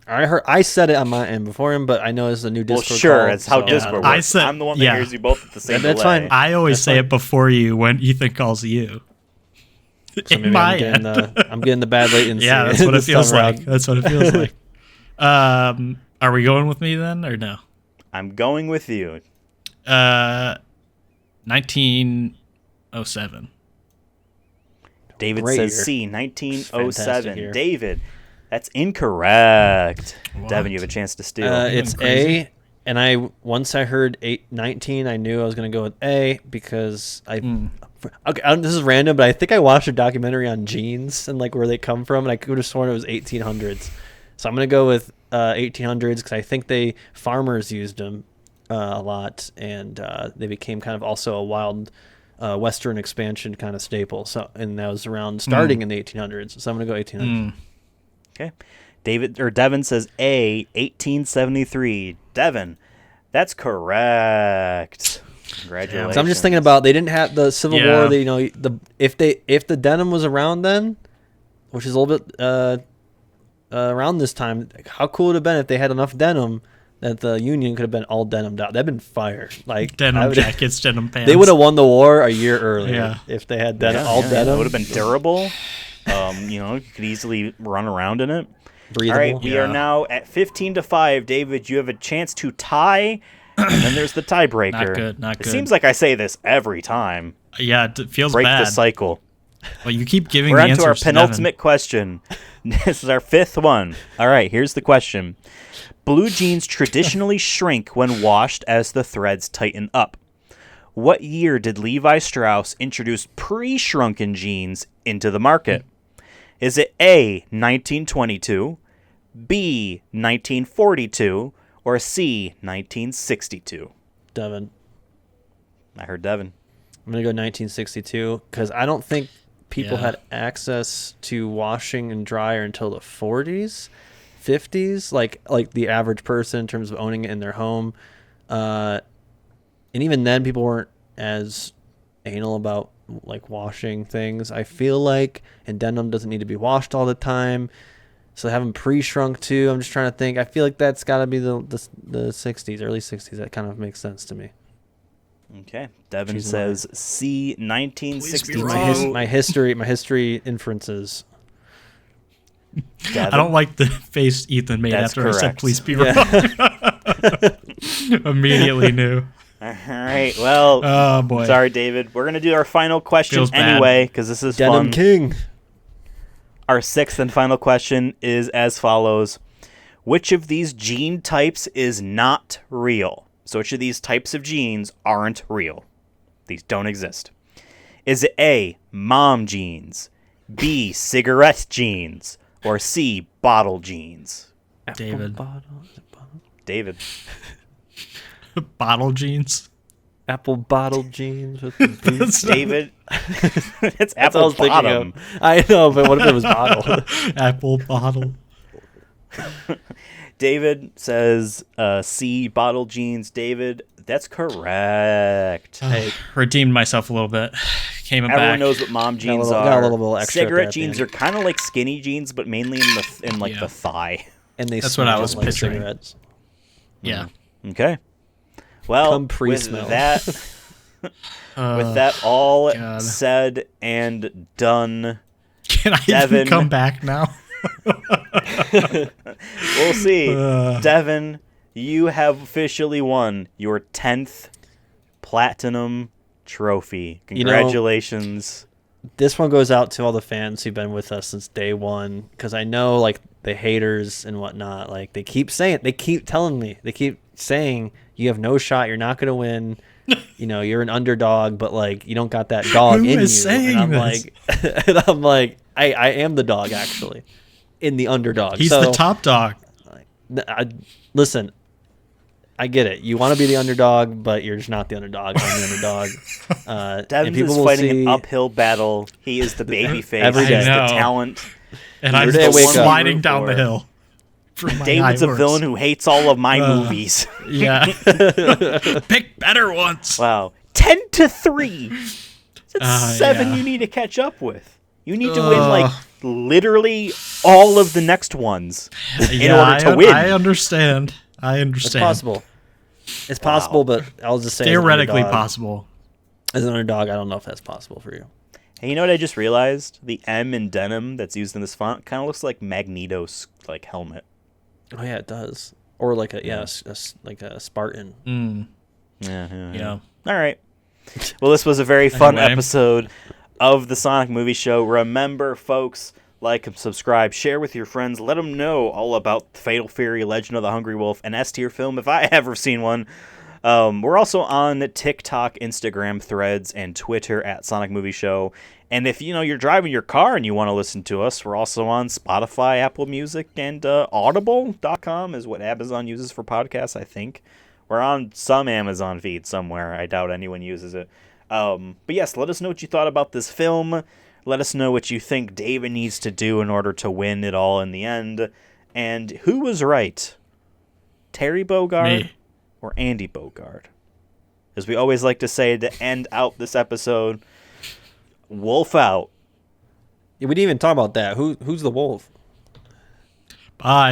I said it on my end before him, but I know it's a new Well, Discord sure, call, that's how so- Discord I works. said- I'm the one that yeah. hears you both at the same That's delay. fine. I always That's say fine. it before you when Ethan calls you. So In maybe my I'm getting, end. I'm getting the bad latency. Yeah, that's what it this feels time like. around. That's what it feels like. Are we going with me then, or no? I'm going with you. 1907. David Great says year. C, Fantastic 1907. year. David, that's incorrect. What? Devin, you have a chance to steal. It's crazy. A, and once I heard 19, I knew I was gonna go with A because Hmm. Okay, this is random, but I think I watched a documentary on jeans and like where they come from, and I could have sworn it was 1800s. So I'm gonna go with 1800s because I think farmers used them a lot, and they became kind of also a wild Western expansion kind of staple. So, and that was around starting in the 1800s. So I'm gonna go 1800s. Okay. Devin says A, 1873. Devin, that's correct. Congratulations. So I'm just thinking about they didn't have the Civil Yeah. War. If the denim was around then, which is a little bit around this time, how cool would it have been if they had enough denim that the Union could have been all denimed out? That'd been fire. Like Denim jackets, denim pants. They would have won the war a year earlier Yeah. if they had denim. It would have been durable. You could easily run around in it. Breathable. All right, we are now at 15-5. David, you have a chance to tie, and then there's the tiebreaker. Not good, not It good. seems like I say this every time. Yeah, it feels Break bad. the cycle. Well, you keep giving We're the on to answers our to Devin. penultimate question. This is our 5th one. All right, here's the question. Blue jeans traditionally shrink when washed as the threads tighten up. What year did Levi Strauss introduce pre-shrunken jeans into the market? Is it A, 1922, B, 1942, or C, 1962? Devin. I heard Devin. I'm gonna go 1962 because I don't think people Yeah. had access to washing and dryer until the 40s, 50s. Like the average person in terms of owning it in their home, and even then, people weren't as anal about like washing things. I feel like, and denim doesn't need to be washed all the time. So having pre-shrunk too. I'm just trying to think. I feel like that's got to be the 60s, early 60s. That kind of makes sense to me. Okay. Devin She's says C, 1962. wrong. My history inferences. Devin? I don't like the face Ethan made That's after I said correct. please be wrong. Immediately knew. All right. Well, Oh, boy. sorry, David. We're going to do our final question Feels bad. anyway because this is Denim fun. King. Our 6th and final question is as follows. Which of these gene types is not real? So which of these types of genes aren't real? These don't exist. Is it A, mom genes, B, cigarette genes, or C, bottle genes? David. David. Bottle jeans. Apple bottle jeans with the boots. David. It's That's what I apple was thinking bottom. of. I know, but what if it was bottle? Apple bottle. David says C, bottle jeans. David, that's correct. Hey, Redeemed myself a little bit. Came Everyone back. knows what mom jeans got are. a little extra at Cigarette the jeans end. are kind of like skinny jeans, but mainly in Yeah. the thigh. and they That's what I smell was like picturing. cigarettes. Yeah. Okay. Well, Come with pre-smell. that, with that all God. said and done, Can I Devin. even come back now? we'll see. Devin, you have officially won your 10th platinum trophy. You know- Congratulations. This one goes out to all the fans who've been with us since day one, because I know like the haters and whatnot, like they keep telling me, they keep saying you have no shot, you're not gonna win. You know, you're an underdog, but like you don't got that dog Who in is you. saying And I'm this? like, and I'm like, I am the dog actually, in the underdog. He's So, the top dog. listen, I get it. You want to be the underdog, but you're just not the underdog. I'm the underdog. Devin and people is will fighting see an uphill battle. He is the baby face. Every He's day. the I know. talent. And I'm Every day I wake up. sliding down the For- hill. from my David's high a horse. villain who hates all of my movies. Yeah. Pick better ones. Wow. 10-3. That's 7 yeah. you need to catch up with. You need to win like literally all of the next ones in order to win. I understand. I It's understand. possible. It's possible, but I'll just say as an Theoretically underdog- possible. As an underdog, I don't know if that's possible for you. And you know what I just realized? The M in denim that's used in this font kind of looks like Magneto's like helmet. Oh yeah, it does. Or like like a Spartan. Mm, Yeah. yeah. All right. Well, this was a very fun Anyway. episode of the Sonic Movie Show. Remember, folks, like and subscribe, share with your friends, let them know all about Fatal Fury, Legend of the Hungry Wolf, an S-tier film if I ever seen one. We're also on TikTok, Instagram, Threads, and Twitter at Sonic Movie Show. And if you're driving your car and you want to listen to us, we're also on Spotify, Apple Music, and Audible.com is what Amazon uses for podcasts, I think. We're on some Amazon feed somewhere. I doubt anyone uses it. But yes, let us know what you thought about this film. Let us know what you think David needs to do in order to win it all in the end. And who was right? Terry Bogard Me. or Andy Bogard? As we always like to say to end out this episode, wolf out. Yeah, we didn't even talk about that. Who's the wolf? Bye.